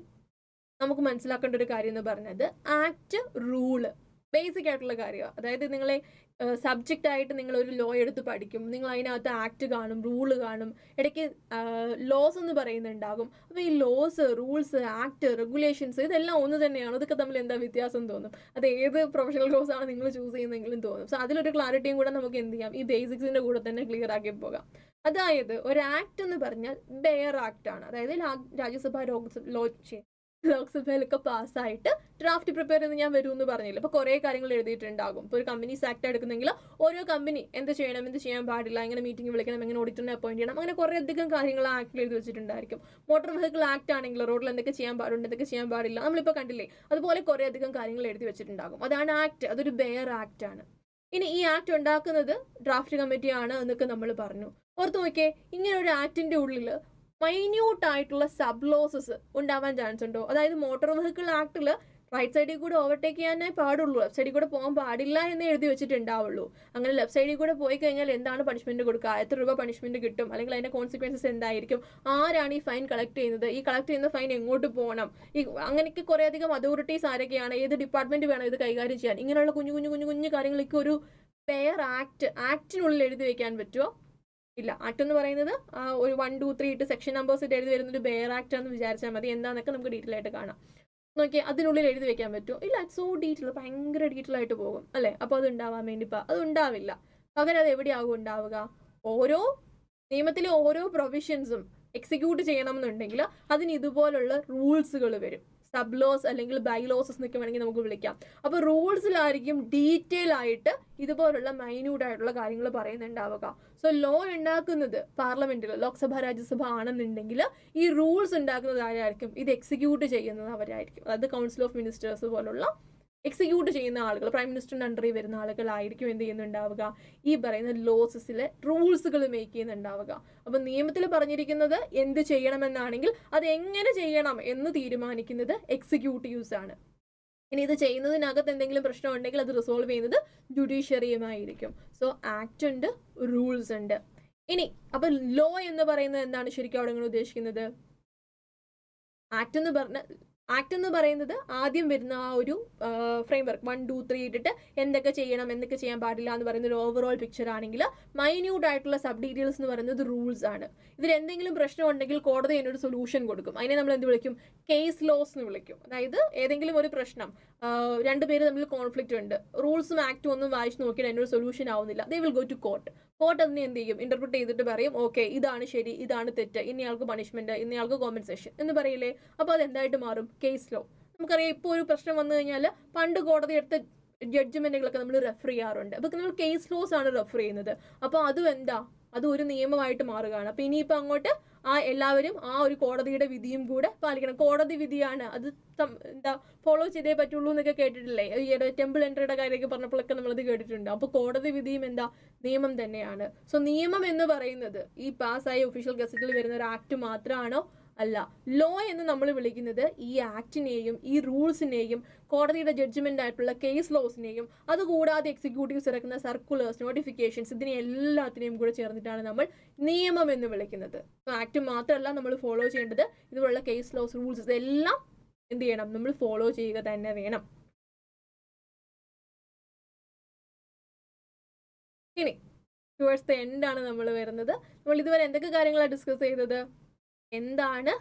Speaker 1: നമുക്ക് മനസ്സിലാക്കേണ്ട ഒരു കാര്യം എന്ന് പറഞ്ഞത് ആക്ട്, റൂള്, ബേസിക് ആയിട്ടുള്ള കാര്യമാണ്. അതായത് നിങ്ങളെ സബ്ജക്റ്റ് ആയിട്ട് നിങ്ങൾ ഒരു ലോ എടുത്ത് പഠിക്കും, നിങ്ങൾ അതിനകത്ത് ആക്ട് കാണും, റൂള് കാണും, ഇടയ്ക്ക് ലോസ് എന്ന് പറയുന്നുണ്ടാകും. അപ്പോൾ ഈ ലോസ്, റൂൾസ്, ആക്ട്, റെഗുലേഷൻസ് ഇതെല്ലാം ഒന്ന് തന്നെയാണ്. ഇതൊക്കെ തമ്മിൽ എന്താ വ്യത്യാസം തോന്നും. അത് ഏത് പ്രൊഫഷണൽ കോഴ്സ് ആണ് നിങ്ങൾ ചൂസ് ചെയ്യുന്നതെങ്കിലും തോന്നും. സോ അതിലൊരു ക്ലാരിറ്റിയും കൂടെ നമുക്ക് എന്ത് ചെയ്യാം, ഈ ബേസിക്സിൻ്റെ കൂടെ തന്നെ ക്ലിയർ ആക്കി പോകാം. അതായത് ഒരു ആക്ട് എന്ന് പറഞ്ഞാൽ ബെയർ ആക്ട് ആണ്. അതായത് രാജ്യസഭ ലോക്സഭയിലൊക്കെ പാസ്സായിട്ട് ഡ്രാഫ്റ്റ് പ്രിപ്പയർ ചെയ്ത് ഞാൻ വരും എന്ന് പറഞ്ഞില്ല. ഇപ്പോൾ കുറേ കാര്യങ്ങൾ എഴുതിയിട്ടുണ്ടാകും. ഇപ്പോൾ ഒരു കമ്പനീസ് ആക്ട് എടുക്കുന്നെങ്കിൽ ഓരോ കമ്പനി എന്ത് ചെയ്യണം, എന്ത് ചെയ്യാൻ പാടില്ല, എങ്ങനെ മീറ്റിംഗ് വിളിക്കണം, എങ്ങനെ ഓഡിറ്ററിനെ അപ്പോയിന്റ് ചെയ്യണം, അങ്ങനെ കുറേ അധികം കാര്യങ്ങൾ ആക്ടിൽ എഴുതി വെച്ചിട്ടുണ്ടായിരിക്കും. മോട്ടോർ വെഹിക്കിൾ ആക്ട് ആണെങ്കിൽ റോഡിൽ എന്തൊക്കെ ചെയ്യാൻ പാടുണ്ട്, എന്തൊക്കെ ചെയ്യാൻ പാടില്ല, നമ്മളിപ്പോൾ കണ്ടില്ലേ, അതുപോലെ കുറേ അധികം കാര്യങ്ങൾ എഴുതി വെച്ചിട്ടുണ്ടാകും. അതാണ് ആക്ട്, അതൊരു ബെയർ ആക്ട് ആണ്. ഇനി ഈ ആക്ട് ഉണ്ടാക്കുന്നത് ഡ്രാഫ്റ്റ് കമ്മിറ്റിയാണ് എന്നൊക്കെ നമ്മൾ പറഞ്ഞു. ഓർത്ത് നോക്കിയേ, ഇങ്ങനെ ഒരു ആക്ടിന്റെ ഉള്ളിൽ മൈന്യൂട്ട് ആയിട്ടുള്ള സബ് ലോസസ് ഉണ്ടാവാൻ ചാൻസ് ഉണ്ടോ? അതായത് മോട്ടോർ വെഹിക്കിൾ ആക്ടിൽ റൈറ്റ് സൈഡിൽ കൂടെ ഓവർടേക്ക് ചെയ്യാനേ പാടുള്ളൂ, ലെഫ്റ്റ് സൈഡിൽ കൂടെ പോകാൻ പാടില്ല എന്ന് എഴുതി വെച്ചിട്ടുണ്ടാവുള്ളൂ. അങ്ങനെ ലെഫ്റ്റ് സൈഡിൽ കൂടെ പോയി കഴിഞ്ഞാൽ എന്താണ് പണിഷ്മെന്റ് കൊടുക്കുക, എത്ര രൂപ പണിഷ്മെന്റ് കിട്ടും, അല്ലെങ്കിൽ അതിന്റെ കോൺസിക്വൻസസ് എന്തായിരിക്കും, ആരാണ് ഈ ഫൈൻ കളക്ട് ചെയ്യുന്നത്, ഈ കളക്ട് ചെയ്യുന്ന ഫൈൻ എങ്ങോട്ട് പോകണം, ഈ അങ്ങനെയൊക്കെ കുറേ അധികം അതോറിറ്റീസ് ആരൊക്കെയാണ്, ഏത് ഡിപ്പാർട്ട്മെന്റ് വേണം ഇത് കൈകാര്യം ചെയ്യാൻ, ഇങ്ങനെയുള്ള കുഞ്ഞു കാര്യങ്ങളൊക്കെ ഒരു പെയർ ആക്ടിനുള്ളിൽ എഴുതി വെക്കാൻ പറ്റുമോ? ഇല്ല. ആക്ട് എന്ന് പറയുന്നത് ഒരു 1, 2, 3 ഇട്ട് സെക്ഷൻ നമ്പേഴ്സ് ഇട്ട് എഴുതി വരുന്നൊരു ബെയർ ആക്ട് ആണെന്ന് വിചാരിച്ചാൽ മതി. എന്താണെന്നൊക്കെ നമുക്ക് ഡീറ്റെയിൽ ആയിട്ട് കാണാം. നോക്കിയാൽ അതിനുള്ളിൽ എഴുതി വെക്കാൻ പറ്റുമോ? ഇല്ല. സോ ഡീറ്റെയിൽ, ഭയങ്കര ഡീറ്റെയിൽ ആയിട്ട് പോകും അല്ലേ. അപ്പോൾ അത് ഉണ്ടാവാൻ വേണ്ടി അത് ഉണ്ടാവില്ല. പകരം അത് എവിടെയാകും ഉണ്ടാവുക? ഓരോ നിയമത്തിലെ ഓരോ പ്രൊവിഷൻസും എക്സിക്യൂട്ട് ചെയ്യണമെന്നുണ്ടെങ്കിൽ അതിന് ഇതുപോലുള്ള റൂൾസുകൾ വരും. സബ് ലോസ് അല്ലെങ്കിൽ ബൈലോസസ് എന്നൊക്കെ വേണമെങ്കിൽ നമുക്ക് വിളിക്കാം. അപ്പോൾ റൂൾസിലായിരിക്കും ഡീറ്റെയിൽ ആയിട്ട് ഇതുപോലുള്ള മൈന്യൂട്ട് ആയിട്ടുള്ള കാര്യങ്ങൾ പറയുന്നുണ്ടാവുക. സോ ലോ ഉണ്ടാക്കുന്നത് പാർലമെന്റിൽ ലോക്സഭ രാജ്യസഭ ആണെന്നുണ്ടെങ്കിൽ ഈ റൂൾസ് ഉണ്ടാക്കുന്നത് ആരായിരിക്കും? ഇത് എക്സിക്യൂട്ട് ചെയ്യുന്നത് അവരായിരിക്കും. അതായത് കൗൺസിൽ ഓഫ് മിനിസ്റ്റേഴ്സ് പോലുള്ള എക്സിക്യൂട്ട് ചെയ്യുന്ന ആളുകൾ, പ്രൈം മിനിസ്റ്ററിൻ്റെ അണ്ടറിൽ വരുന്ന ആളുകളായിരിക്കും എന്ത് ചെയ്യുന്നുണ്ടാവുക? ഈ പറയുന്ന ലോസസിലെ റൂൾസുകൾ മേക്ക് ചെയ്യുന്നുണ്ടാവുക. അപ്പം നിയമത്തിൽ പറഞ്ഞിരിക്കുന്നത് എന്ത് ചെയ്യണമെന്നാണെങ്കിൽ അത് എങ്ങനെ ചെയ്യണം എന്ന് തീരുമാനിക്കുന്നത് എക്സിക്യൂട്ടീവ്സ് ആണ്. ഇനി ഇത് ചെയ്യുന്നതിനകത്ത് എന്തെങ്കിലും പ്രശ്നം ഉണ്ടെങ്കിൽ അത് റിസോൾവ് ചെയ്യുന്നത് ജുഡീഷ്യറിയുമായിരിക്കും. സോ ആക്ട് ഉണ്ട്, റൂൾസ് ഉണ്ട്. ഇനി അപ്പം ലോ എന്ന് പറയുന്നത് എന്താണ് ശരിക്കും അവിടെ നിങ്ങൾ ഉദ്ദേശിക്കുന്നത്? ആക്ട് എന്ന് പറയുന്നത് ആദ്യം വരുന്ന ആ ഒരു ഫ്രെയിംവർക്ക് 1, 2, 3 ഇട്ടിട്ട് എന്തൊക്കെ ചെയ്യണം, എന്തൊക്കെ ചെയ്യാൻ പാടില്ല എന്ന് പറയുന്ന ഒരു ഓവറോൾ പിക്ചർ ആണെങ്കിൽ മൈന്യൂട്ട് ആയിട്ടുള്ള സബ് ഡീറ്റെയിൽസ് എന്ന് പറയുന്നത് റൂൾസ് ആണ്. ഇതിൽ എന്തെങ്കിലും പ്രശ്നം ഉണ്ടെങ്കിൽ കോടതി അതിനൊരു സൊല്യൂഷൻ കൊടുക്കും. അതിനെ നമ്മൾ എന്ത് വിളിക്കും? കേസ് ലോസ് എന്ന് വിളിക്കും. അതായത് ഏതെങ്കിലും ഒരു പ്രശ്നം, രണ്ടുപേര് തമ്മിൽ കോൺഫ്ലിക്റ്റ് ഉണ്ട്, റൂൾസും ആക്റ്റും ഒന്നും വായിച്ച് നോക്കിയിട്ട് അതിനൊരു സൊല്യൂഷൻ ആവുന്നില്ല, they will go to court. Court അതിനെ എന്ത് ചെയ്യും? ഇന്റർപ്രിറ്റ് ചെയ്തിട്ട് പറയും, ഓക്കെ ഇതാണ് ശരി, ഇതാണ് തെറ്റ്, ഇന്നയാൾക്ക് പണിഷ്മെന്റ്, ഇന്നയാൾക്ക് കോമ്പൻസേഷൻ എന്ന് പറയില്ലേ. അപ്പോൾ അത് എന്തായിട്ട് മാറും? Case law. നമുക്കറിയാം, ഇപ്പോൾ ഒരു പ്രശ്നം വന്നു കഴിഞ്ഞാൽ പണ്ട് കോടതി എടുത്ത ജഡ്ജ്മെന്റുകളൊക്കെ നമ്മൾ റെഫർ ചെയ്യാറുണ്ട്. അപ്പോൾ നമ്മൾ കേസ് ലോസ് ആണ് റെഫർ ചെയ്യുന്നത്. അപ്പോൾ അതും എന്താ? അത് ഒരു നിയമമായിട്ട് മാറുകയാണ്. അപ്പോൾ ഇനിയിപ്പോൾ അങ്ങോട്ട് എല്ലാവരും ആ ഒരു കോടതിയുടെ വിധിയും കൂടെ പാലിക്കണം. കോടതി വിധിയാണ്, അത് എന്താ ഫോളോ ചെയ്തേ പറ്റുള്ളൂ എന്നൊക്കെ കേട്ടിട്ടില്ലേ? ഈ ടെമ്പിൾ എൻട്രിയുടെ കാര്യമൊക്കെ പറഞ്ഞപ്പോഴൊക്കെ നമ്മളത് കേട്ടിട്ടുണ്ട്. അപ്പോൾ കോടതി വിധിയും എന്താ? നിയമം തന്നെയാണ്. സോ നിയമം എന്ന് പറയുന്നത് ഈ പാസ്സായ ഒഫീഷ്യൽ ഗസറ്റിൽ വരുന്ന ഒരു ആക്ട് മാത്രമാണോ? അല്ല. ലോ എന്ന് നമ്മൾ വിളിക്കുന്നത് ഈ ആക്ടിനെയും ഈ റൂൾസിനെയും കോടതിയുടെ ജഡ്ജ്മെന്റ് ആയിട്ടുള്ള കേസ് ലോസിനെയും അതുകൂടാതെ എക്സിക്യൂട്ടീവ്സ് ഇറക്കുന്ന സർക്കുലേഴ്സ്, നോട്ടിഫിക്കേഷൻസ്, ഇതിനെ എല്ലാത്തിനെയും കൂടെ ചേർന്നിട്ടാണ് നമ്മൾ നിയമം എന്ന് വിളിക്കുന്നത്. ആക്ട് മാത്രമല്ല നമ്മൾ ഫോളോ ചെയ്യേണ്ടത്, ഇതുപോലുള്ള കേസ് ലോസ്, റൂൾസ് ഇതെല്ലാം എന്ത് ചെയ്യണം? നമ്മൾ ഫോളോ ചെയ്യുക തന്നെ വേണം. ഇനി ടുവേഴ്സ് ദ എൻഡ് ആണ് നമ്മൾ വരുന്നത്. നമ്മൾ ഇതുവരെ എന്തൊക്കെ കാര്യങ്ങളാണ് ഡിസ്കസ് ചെയ്തത്? എന്താണ്,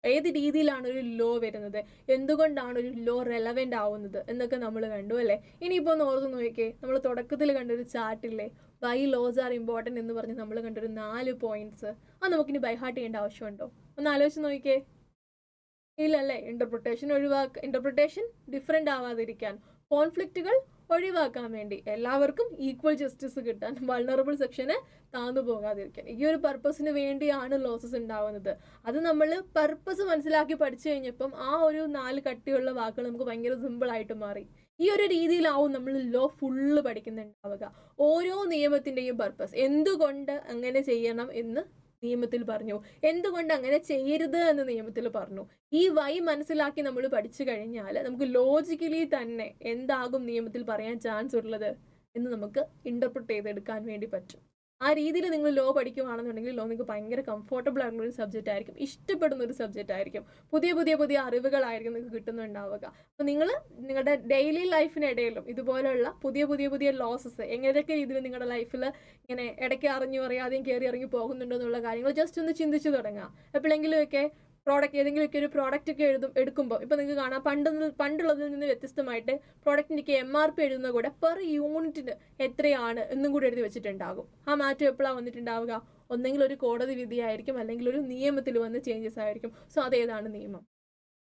Speaker 1: ഏത് രീതിയിലാണ് ഒരു ലോ വരുന്നത്, എന്തുകൊണ്ടാണ് ഒരു ലോ റെലവെന്റ് ആവുന്നത് എന്നൊക്കെ നമ്മൾ കണ്ടു അല്ലേ. ഇനിയിപ്പോൾ ഒന്ന് ഓർത്ത് നോക്കിയേ, നമ്മൾ തുടക്കത്തിൽ കണ്ടൊരു ചാർട്ടില്ലേ, വൈ ലോസ് ആർ ഇമ്പോർട്ടൻറ്റ് എന്ന് പറഞ്ഞ് നമ്മൾ കണ്ടൊരു 4 പോയിന്റ്സ്. അത് നമുക്കിനി ബൈഹാർട്ട് ചെയ്യേണ്ട ആവശ്യമുണ്ടോ? ഒന്ന് ആലോചിച്ച് നോക്കിയേ. ഇല്ലല്ലേ? ഇന്റർപ്രിട്ടേഷൻ ഡിഫറെൻ്റ് ആവാതിരിക്കാൻ, കോൺഫ്ലിക്റ്റുകൾ ഒഴിവാക്കാൻ വേണ്ടി, എല്ലാവർക്കും ഈക്വൽ ജസ്റ്റിസ് കിട്ടാൻ, വൾണറബിൾ സെക്ഷനെ താന്നു പോകാതിരിക്കാൻ, ഈ ഒരു പർപ്പസിന് വേണ്ടിയാണ് ലോസസ് ഉണ്ടാവുന്നത്. അത് നമ്മൾ പർപ്പസ് മനസ്സിലാക്കി പഠിച്ചു കഴിഞ്ഞപ്പം ആ ഒരു 4 കട്ടിയുള്ള വാക്കുകൾ നമുക്ക് ഭയങ്കര സിമ്പിളായിട്ട് മാറി. ഈ ഒരു രീതിയിലാവും നമ്മൾ ലോ ഫുള്ള് പഠിക്കുന്നുണ്ടാവുക. ഓരോ നിയമത്തിൻ്റെയും പർപ്പസ്, എന്തുകൊണ്ട് അങ്ങനെ ചെയ്യണം എന്ന് നിയമത്തിൽ പറഞ്ഞു, എന്തുകൊണ്ട് അങ്ങനെ ചെയ്യരുത് എന്ന് നിയമത്തിൽ പറഞ്ഞു. ഈ വൈ മനസ്സിലാക്കി നമ്മൾ പഠിച്ചു കഴിഞ്ഞാൽ നമുക്ക് ലോജിക്കലി തന്നെ എന്താകും നിയമത്തിൽ പറയാൻ ചാൻസ് ഉള്ളത് എന്ന് നമുക്ക് ഇന്റർപ്രിറ്റ് ചെയ്തെടുക്കാൻ വേണ്ടി പറ്റും. ആ രീതിയിൽ നിങ്ങൾ ലോ പഠിക്കുകയാണെന്നുണ്ടെങ്കിൽ ലോ നിങ്ങൾക്ക് ഭയങ്കര കംഫർട്ടബിൾ ആയിട്ടുള്ള ഒരു സബ്ജക്റ്റ് ആയിരിക്കും, ഇഷ്ടപ്പെടുന്ന ഒരു സബ്ജക്റ്റ് ആയിരിക്കും, പുതിയ അറിവുകളായിരിക്കും നിങ്ങൾക്ക് കിട്ടുന്നുണ്ടാവുക. അപ്പോൾ നിങ്ങൾ നിങ്ങളുടെ ഡെയിലി ലൈഫിനിടയിലും ഇതുപോലുള്ള പുതിയ ലോസസ് എങ്ങനെയൊക്കെ രീതിയിൽ നിങ്ങളുടെ ലൈഫിൽ ഇങ്ങനെ ഇടയ്ക്ക് അറിഞ്ഞു അറിയാതെയും കയറി ഇറങ്ങി പോകുന്നുണ്ടോ എന്നുള്ള കാര്യങ്ങൾ ജസ്റ്റ് ഒന്ന് ചിന്തിച്ചു തുടങ്ങുക. എപ്പോഴെങ്കിലുമൊക്കെ ഏതെങ്കിലുമൊക്കെ ഒരു പ്രോഡക്റ്റ് ഒക്കെ എടുക്കുമ്പോൾ ഇപ്പോൾ നിങ്ങൾക്ക് കാണാം, പണ്ടുള്ളതിൽ നിന്ന് വ്യത്യസ്തമായിട്ട് പ്രോഡക്റ്റിൻ്റെ MRP എഴുതുന്ന കൂടെ പെർ യൂണിറ്റിന് എത്രയാണ് എന്നും കൂടി എഴുതി വെച്ചിട്ടുണ്ടാകും. ആ മാറ്റം എപ്പോഴാണ് വന്നിട്ടുണ്ടാവുക? ഒന്നെങ്കിൽ ഒരു കോടതി വിധിയായിരിക്കും, അല്ലെങ്കിൽ ഒരു നിയമത്തിൽ വന്ന ചേഞ്ചസ് ആയിരിക്കും. സോ അതേതാണ് നിയമം?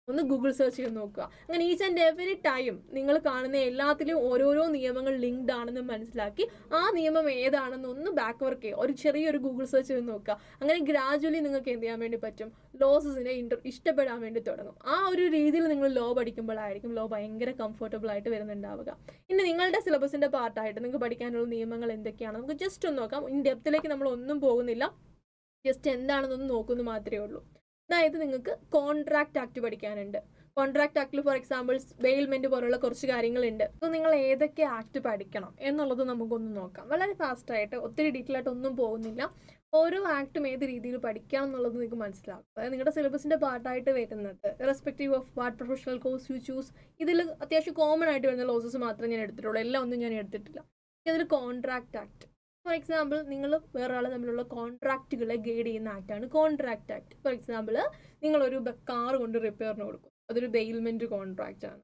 Speaker 1: ഒന്ന് ഗൂഗിൾ സെർച്ച് ചെയ്ത് നോക്കുക. അങ്ങനെ ഈച്ച് ആൻഡ് എവറി ടൈം നിങ്ങൾ കാണുന്ന എല്ലാത്തിലും ഓരോരോ നിയമങ്ങൾ ലിങ്ക്ഡ് ആണെന്ന് മനസ്സിലാക്കി ആ നിയമം ഏതാണെന്ന് ഒന്ന് ബാക്ക് വർക്ക് ചെയ്യുക, ഒരു ചെറിയൊരു ഗൂഗിൾ സെർച്ച് ചെയ്ത് നോക്കുക. അങ്ങനെ ഗ്രാജുവലി നിങ്ങൾക്ക് എന്ത് ചെയ്യാൻ വേണ്ടി പറ്റും? ലോസസിനെ ഇഷ്ടപ്പെടാൻ വേണ്ടി തുടങ്ങും. ആ ഒരു രീതിയിൽ നിങ്ങൾ ലോ പഠിക്കുമ്പോഴായിരിക്കും ലോ ഭയങ്കര കംഫർട്ടബിൾ ആയിട്ട് വരുന്നുണ്ടാവുക. ഇനി നിങ്ങളുടെ സിലബസിൻ്റെ പാർട്ടായിട്ട് നിങ്ങൾക്ക് പഠിക്കാനുള്ള നിയമങ്ങൾ എന്തൊക്കെയാണ് നമുക്ക് ജസ്റ്റ് ഒന്ന് നോക്കാം. ഇൻ ഡെപ്തിലേക്ക് നമ്മൾ ഒന്നും പോകുന്നില്ല, ജസ്റ്റ് എന്താണെന്നൊന്ന് നോക്കുന്നു മാത്രമേ ഉള്ളൂ. അതായത് നിങ്ങൾക്ക് കോൺട്രാക്ട് ആക്ട് പഠിക്കാനുണ്ട്. കോൺട്രാക്ട് ആക്ടിൽ ഫോർ എക്സാമ്പിൾ ബെയിൽമെന്റ് പോലുള്ള കുറച്ച് കാര്യങ്ങളുണ്ട്. അപ്പോൾ നിങ്ങൾ ഏതൊക്കെ ആക്ട് പഠിക്കണം എന്നുള്ളത് നമുക്കൊന്ന് നോക്കാം വളരെ ഫാസ്റ്റായിട്ട്. ഒത്തിരി ഡീറ്റെയിൽ ആയിട്ട് ഒന്നും പോകുന്നില്ല. ഓരോ ആക്ടും ഏത് രീതിയിൽ പഠിക്കാം എന്നുള്ളത് നിങ്ങൾക്ക് മനസ്സിലാവും. അതായത് നിങ്ങളുടെ സിലബസിൻ്റെ പാർട്ടായിട്ട് വരുന്നത് respective of what professional course you choose, ഇതിൽ അത്യാവശ്യം കോമൺ ആയിട്ട് വരുന്ന ലോസസ് മാത്രമേ ഞാൻ എടുത്തിട്ടുള്ളൂ, എല്ലാം ഒന്നും ഞാൻ എടുത്തിട്ടില്ല. ഇതിൽ കോൺട്രാക്ട് ആക്ട് ഫോർ എക്സാമ്പിൾ നിങ്ങൾ വേറൊരാൾ തമ്മിലുള്ള കോൺട്രാക്റ്റുകളെ ഗൈഡ് ചെയ്യുന്ന ആക്റ്റാണ് കോൺട്രാക്ട് ആക്ട്. ഫോർ എക്സാമ്പിൾ നിങ്ങളൊരു കാർ കൊണ്ട് റിപ്പയറിന് കൊടുക്കും, അതൊരു ബെയിൽമെൻറ്റ് കോൺട്രാക്റ്റ് ആണ്.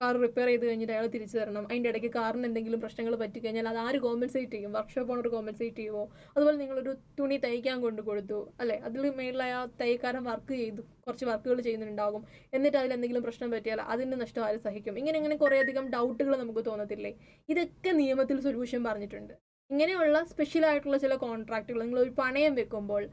Speaker 1: കാർ റിപ്പയർ ചെയ്ത് കഴിഞ്ഞിട്ട് അയാൾ തിരിച്ചു തരണം. അതിൻ്റെ ഇടയ്ക്ക് കാറിന് എന്തെങ്കിലും പ്രശ്നങ്ങൾ പറ്റിക്കഴിഞ്ഞാൽ അത് ആര് കോമ്പൻസേറ്റ് ചെയ്യും? വർക്ക്ഷോപ്പ് ഓണർ കോമ്പൻസേറ്റ് ചെയ്യുമോ? അതുപോലെ നിങ്ങളൊരു തുണി തയ്ക്കാൻ കൊണ്ട് കൊടുത്തു അല്ലേ, അതിൽ മേളിലായ തയ്യക്കാരൻ വർക്ക് ചെയ്തു, കുറച്ച് വർക്കുകൾ ചെയ്യുന്നുണ്ടാകും, എന്നിട്ട് അതിൽ എന്തെങ്കിലും പ്രശ്നം പറ്റിയാൽ അതിൻ്റെ നഷ്ടം ആര് സഹിക്കും? ഇങ്ങനെ കുറേയധികം ഡൗട്ടുകൾ നമുക്ക് തോന്നത്തില്ലേ? ഇതൊക്കെ നിയമത്തിൽ സൊല്യൂഷൻ പറഞ്ഞിട്ടുണ്ട്. ഇങ്ങനെയുള്ള സ്പെഷ്യൽ ആയിട്ടുള്ള ചില കോൺട്രാക്റ്റുകൾ നിങ്ങൾ ഒരു പണയം വെക്കുമ്പോൾ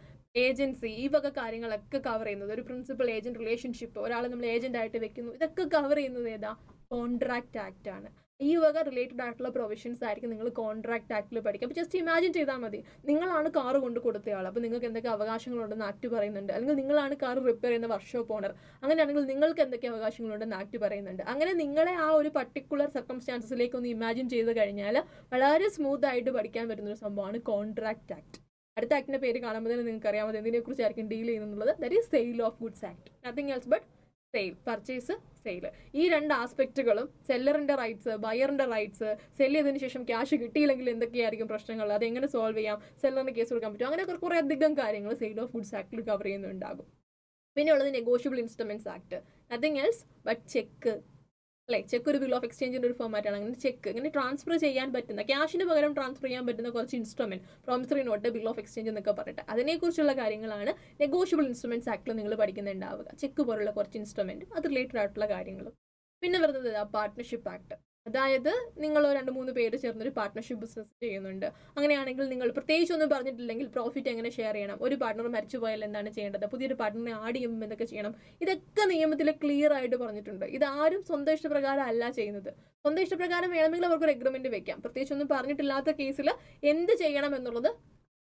Speaker 1: ഏജൻസി, ഈ വക കാര്യങ്ങളൊക്കെ കവർ ചെയ്യുന്നത്, ഒരു പ്രിൻസിപ്പൽ ഏജന്റ് റിലേഷൻഷിപ്പ്, ഒരാളെ നമ്മൾ ഏജന്റ് ആയിട്ട് വെക്കുന്നു, ഇതൊക്കെ കവർ ചെയ്യുന്നത് ഏതാ? കോൺട്രാക്ട് ആക്ട് ആണ്. ഈ വക റിലേറ്റഡ് ആയിട്ടുള്ള പ്രൊവിഷൻസ് ആയിരിക്കും നിങ്ങൾ കോൺട്രാക്ട് ആക്ടിൽ പഠിക്കുക. അപ്പോൾ ജസ്റ്റ് ഇമാജിൻ ചെയ്താൽ മതി, നിങ്ങളാണ് കാർ കൊണ്ട് കൊടുത്തയാൾ, അപ്പോൾ നിങ്ങൾക്ക് എന്തൊക്കെ അവകാശങ്ങളുണ്ടെന്ന് ആക്ട് പറയുന്നുണ്ട്. അല്ലെങ്കിൽ നിങ്ങളാണ് കാർ റിപ്പയർ ചെയ്യുന്ന വർക്ക്ഷോപ്പ് ഓണർ, അങ്ങനെയാണെങ്കിൽ നിങ്ങൾക്ക് എന്തൊക്കെ അവകാശങ്ങളുണ്ടെന്ന് ആക്ട് പറയുന്നുണ്ട്. അങ്ങനെ നിങ്ങളെ ആ ഒരു പർട്ടിക്കുലർ സർക്കംസ്റ്റാൻസസിലേക്ക് ഒന്ന് ഇമാജിൻ ചെയ്ത് കഴിഞ്ഞാൽ വളരെ സ്മൂത്ത് ആയിട്ട് പഠിക്കാൻ പറ്റുന്നൊരു സംഭവമാണ് കോൺട്രാക്ട് ആക്ട്. അടുത്ത ആക്ടിൻ്റെ പേര് കാണുമ്പോൾ തന്നെ നിങ്ങൾക്ക് അറിയാമത് എന്തിനെക്കുറിച്ചായിരിക്കും ഡീൽ ചെയ്യുന്നുള്ളത്. That is sale of goods act, nothing else but sale, purchase, sale. ഈ രണ്ട് ആസ്പെക്റ്റുകളും സെല്ലറിൻ്റെ റൈറ്റ്സ്, ബയറിൻ്റെ റൈറ്റ്സ്, സെല് ചെയ്തതിന് ശേഷം ക്യാഷ് കിട്ടിയില്ലെങ്കിൽ എന്തൊക്കെയായിരിക്കും പ്രശ്നങ്ങൾ, അതെങ്ങനെ സോൾവ് ചെയ്യാം, സെല്ലറിന് കേസ് കൊടുക്കാൻ പറ്റും, അങ്ങനെ കുറേ അധികം കാര്യങ്ങൾ സെയിൽ ഓഫ് ഗുഡ്സ് ആക്ടിൽ കവർ ചെയ്യുന്നുണ്ടാകും. പിന്നെ ഉള്ളത് negotiable instruments act, nothing else but check അല്ലേ. ചെക്ക് ഒരു ബിൽ ഓഫ് എക്സ്ചേഞ്ചിൻ്റെ ഒരു ഫോമാറ്റാണ്. അങ്ങനെ ചെക്ക് ഇങ്ങനെ ട്രാൻസ്ഫർ ചെയ്യാൻ പറ്റുന്ന, ക്യാഷിന് പകരം ട്രാൻസ്ഫർ ചെയ്യാൻ പറ്റുന്ന കുറച്ച് instrument, promissory note, bill of exchange എന്നൊക്കെ പറഞ്ഞിട്ട് അതിനെക്കുറിച്ചുള്ള കാര്യങ്ങളാണ് നെഗോഷ്യബിൾ ഇൻസ്ട്രുമെൻറ്റ്സ് ആക്ടിൽ നിങ്ങൾ പഠിക്കുന്നുണ്ടാവുക. ചെക്ക് പോലുള്ള കുറച്ച് ഇൻസ്ട്രുമെൻറ്റും അത് റിലേറ്റഡ് ആയിട്ടുള്ള കാര്യങ്ങളും. പിന്നെ വരുന്നത് പാർട്ട്ണർഷിപ്പ് ആക്ട്, അതായത് നിങ്ങൾ 2-3 പേര് ചേർന്നൊരു പാർട്ട്ണർഷിപ്പ് ബിസിനസ് ചെയ്യുന്നുണ്ട്. അങ്ങനെയാണെങ്കിൽ നിങ്ങൾ പ്രത്യേകിച്ച് ഒന്നും പറഞ്ഞിട്ടില്ലെങ്കിൽ പ്രോഫിറ്റ് എങ്ങനെ ഷെയർ ചെയ്യണം, ഒരു പാർട്ട്ണർ മരിച്ചു പോയാൽ എന്താണ് ചെയ്യേണ്ടത്, പുതിയൊരു പാർട്ട്ണറിനെ ആഡ് ചെയ്യുമ്പോൾ എന്തൊക്കെ ചെയ്യണം, ഇതൊക്കെ നിയമത്തിൽ ക്ലിയർ ആയിട്ട് പറഞ്ഞിട്ടുണ്ട്. ഇതാരും സ്വന്തം ഇഷ്ടപ്രകാരം അല്ല ചെയ്യുന്നത്. സ്വന്തം ഇഷ്ടപ്രകാരം വേണമെങ്കിൽ അവർക്കൊരു എഗ്രിമെന്റ് വെക്കാം. പ്രത്യേകിച്ച് ഒന്നും പറഞ്ഞിട്ടില്ലാത്ത കേസിൽ എന്ത് ചെയ്യണം എന്നുള്ളത്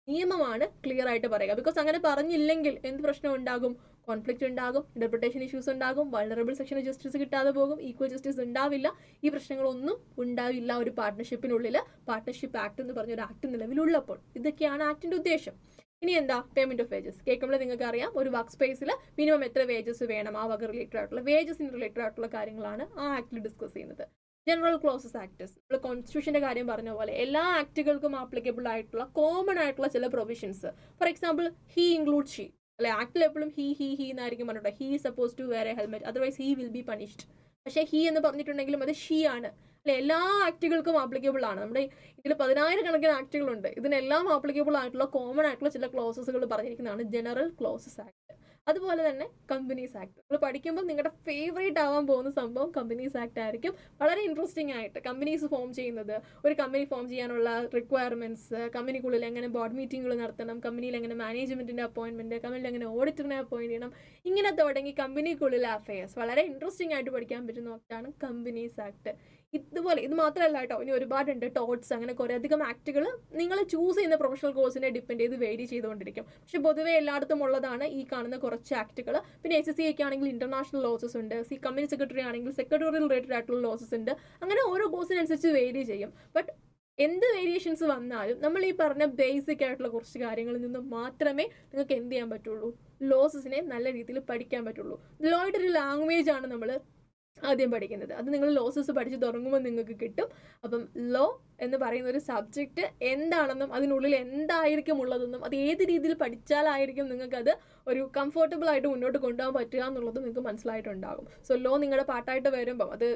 Speaker 1: നിയമമാണ് ക്ലിയർ ആയിട്ട് പറയുക. ബിക്കോസ് അങ്ങനെ പറഞ്ഞില്ലെങ്കിൽ എന്ത് പ്രശ്നം ഉണ്ടാകും? കോൺഫ്ലിക്റ്റ് ഉണ്ടാകും, ഇന്റർപ്രിട്ടേഷൻ ഇഷ്യൂസ് ഉണ്ടാകും, വൾണറബിൾ സെക്ഷന് ജസ്റ്റിസ് കിട്ടാതെ പോകും, ഈക്വൽ ജസ്റ്റിസ് ഉണ്ടാവില്ല, ഈ പ്രശ്നങ്ങളൊന്നും ഉണ്ടാവില്ല ഒരു പാർട്ട്ണർഷിപ്പിനുള്ളിൽ. പാർട്ട്ണർഷിപ്പ് ആക്ട് എന്ന് പറഞ്ഞൊരു ആക്ട് നിലവിലുള്ളപ്പോൾ ഇതൊക്കെയാണ് ആക്ടിന്റെ ഉദ്ദേശം. ഇനി എന്താ? Payment of wages. കേൾക്കുമ്പോൾ നിങ്ങൾക്ക് അറിയാം, ഒരു വർക്ക് സ്പേസിൽ മിനിമം എത്ര വേജസ് വേണം, ആ വക റിലേറ്റഡ് ആയിട്ടുള്ള വേജസിന് റിലേറ്റഡ് ആയിട്ടുള്ള കാര്യങ്ങളാണ് ആ ആക്ടിൽ ഡിസ്കസ് ചെയ്യുന്നത്. ജനറൽ ക്ലോസസ് ആക്ട്സ്, നമ്മൾ കോൺസ്റ്റിറ്റ്യൂഷൻ്റെ കാര്യം പറഞ്ഞ പോലെ എല്ലാ ആക്ടുകൾക്കും ആപ്ലിക്കബിൾ ആയിട്ടുള്ള കോമൺ ആയിട്ടുള്ള ചില provisions. For example he include she അല്ലെ, ആക്ടിൽ എപ്പോഴും ഹി എന്നായിരിക്കും പറഞ്ഞിട്ട്, he suppose to wear a helmet, otherwise he will be punished. പക്ഷേ ഹി എന്ന് പറഞ്ഞിട്ടുണ്ടെങ്കിലും അത് ഷീ ആണ് അല്ലെ. എല്ലാ ആക്ടുകൾക്കും ആപ്ലിക്കബിൾ ആണ്. നമ്മുടെ ഇതിൽ 10,000 കണക്കിന് ആക്ടുകളുണ്ട്. ഇതിനെല്ലാം ആപ്ലിക്കബിൾ ആയിട്ടുള്ള കോമൺ ആയിട്ടുള്ള ചില ക്ലോസസുകൾ പറഞ്ഞിരിക്കുന്നതാണ് ജനറൽ ക്ലോസസ് ആക്ട്. അതുപോലെ തന്നെ കമ്പനീസ് ആക്ട് നിങ്ങൾ പഠിക്കുമ്പോൾ നിങ്ങളുടെ ഫേവറേറ്റ് ആവാൻ പോകുന്ന സംഭവം കമ്പനീസ് ആക്ട് ആയിരിക്കും. വളരെ ഇൻട്രസ്റ്റിംഗ് ആയിട്ട് കമ്പനീസ് ഫോം ചെയ്യുന്നത്, ഒരു കമ്പനി ഫോം ചെയ്യാനുള്ള റിക്വയർമെൻറ്റ്സ്, കമ്പനിക്കുള്ളിൽ എങ്ങനെ ബോർഡ് മീറ്റിങ്ങുകൾ നടത്തണം, കമ്പനിയിൽ എങ്ങനെ മാനേജ്മെൻറ്റിൻ്റെ അപ്പോയിൻമെൻറ്റ്, കമ്പനിയിൽ എങ്ങനെ ഓഡിറ്ററിനെ അപ്പോയിൻറ്റ് ചെയ്യണം, ഇങ്ങനെ തുടങ്ങി കമ്പനിക്കുള്ളിലെ അഫയേഴ്സ് വളരെ ഇൻട്രസ്റ്റിംഗ് ആയിട്ട് പഠിക്കാൻ പറ്റുന്ന വക്താണ് കമ്പനീസ് ആക്ട്. ഇതുപോലെ ഇത് മാത്രമല്ല കേട്ടോ, ഇനി ഒരുപാടുണ്ട്. ടോട്ട്സ്, അങ്ങനെ കുറേ അധികം ആക്ടുകൾ നിങ്ങൾ ചൂസ് ചെയ്യുന്ന പ്രൊഫഷണൽ കോഴ്സിനെ ഡിപ്പെൻഡ് ചെയ്ത് വേരി ചെയ്തുകൊണ്ടിരിക്കും. പക്ഷേ പൊതുവെ എല്ലായിടത്തും ഉള്ളതാണ് ഈ കാണുന്ന കുറച്ച് ആക്ടുകൾ. പിന്നെ HSC ഒക്കെ ആണെങ്കിൽ ഇന്റർനാഷണൽ ലോസസ് ഉണ്ട്, കമ്പനി സെക്രട്ടറി ആണെങ്കിൽ സെക്രട്ടറി റിലേറ്റഡ് ആയിട്ടുള്ള ലോസസ് ഉണ്ട്. അങ്ങനെ ഓരോ കോഴ്സിനനുസരിച്ച് വേരി ചെയ്യും. ബട്ട് എന്ത് വേരിയേഷൻസ് വന്നാലും നമ്മൾ ഈ പറഞ്ഞ ബേസിക് ആയിട്ടുള്ള കുറച്ച് കാര്യങ്ങളിൽ നിന്ന് മാത്രമേ നിങ്ങൾക്ക് എന്ത് ചെയ്യാൻ പറ്റുള്ളൂ, ലോസസിനെ നല്ല രീതിയിൽ പഠിക്കാൻ പറ്റുള്ളൂ. ലോയുടെ ഒരു ലാംഗ്വേജ് ആണ് നമ്മൾ ആദ്യം പഠിക്കുന്നത്. അത് നിങ്ങൾ ലോസസ് പഠിച്ച് തുടങ്ങുമ്പോൾ നിങ്ങൾക്ക് കിട്ടും. അപ്പം ലോ എന്ന് പറയുന്ന ഒരു സബ്ജക്റ്റ് എന്താണെന്നും അതിനുള്ളിൽ എന്തായിരിക്കും ഉള്ളതെന്നും അത് ഏത് രീതിയിൽ പഠിച്ചാലായിരിക്കും നിങ്ങൾക്കത് ഒരു കംഫർട്ടബിൾ ആയിട്ട് മുന്നോട്ട് കൊണ്ടുപോകാൻ പറ്റുക എന്നുള്ളതും നിങ്ങൾക്ക് മനസ്സിലായിട്ടുണ്ടാകും. സോ ലോ നിങ്ങളുടെ പാട്ടായിട്ട് വരുമ്പം അത്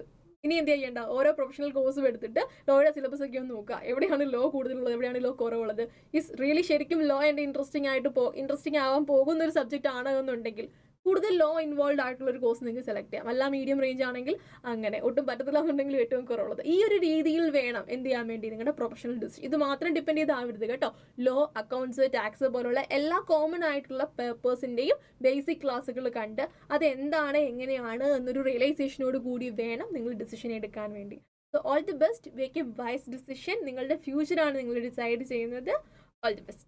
Speaker 1: ഇനി എന്ത് ചെയ്യേണ്ട, ഓരോ പ്രൊഫഷണൽ കോഴ്സും എടുത്തിട്ട് ലോയുടെ സിലബസ് ഒക്കെ ഒന്ന് നോക്കുക. എവിടെയാണ് ലോ കൂടുതലുള്ളത്, എവിടെയാണ് ലോ കുറവുള്ളത്. ഈസ് റിയലി ശരിക്കും ലോ എൻ്റെ ഇൻട്രസ്റ്റിംഗ് ആവാൻ പോകുന്ന ഒരു സബ്ജക്റ്റ് ആണ് എന്നുണ്ടെങ്കിൽ കൂടുതൽ ലോ ഇൻവോൾവ് ആയിട്ടുള്ള ഒരു കോഴ്സ് നിങ്ങൾക്ക് സെലക്ട് ചെയ്യാം. അല്ല മീഡിയം റേഞ്ച് ആണെങ്കിൽ അങ്ങനെ, ഒട്ടും പറ്റത്തില്ല എന്നുണ്ടെങ്കിൽ ഏറ്റവും കുറവുള്ളത്. ഈ ഒരു രീതിയിൽ വേണം എന്ത് ചെയ്യാൻ വേണ്ടി നിങ്ങളുടെ പ്രൊഫഷണൽ ഡിസിഷൻ. ഇത് മാത്രം ഡിപ്പെൻഡ് ചെയ്താവരുത് കേട്ടോ. ലോ, അക്കൗണ്ട്സ്, ടാക്സ് പോലുള്ള എല്ലാ കോമൺ ആയിട്ടുള്ള പേപ്പേഴ്സിൻ്റെയും ബേസിക് ക്ലാസ്സുകൾ കണ്ട് അതെന്താണ് എങ്ങനെയാണ് എന്നൊരു റിയലൈസേഷനോട് കൂടി വേണം നിങ്ങൾ ഡിസിഷൻ എടുക്കാൻ വേണ്ടി. So all the best, make A vice decision. നിങ്ങളുടെ ഫ്യൂച്ചറാണ് നിങ്ങൾ ഡിസൈഡ് ചെയ്യുന്നത്. All the best.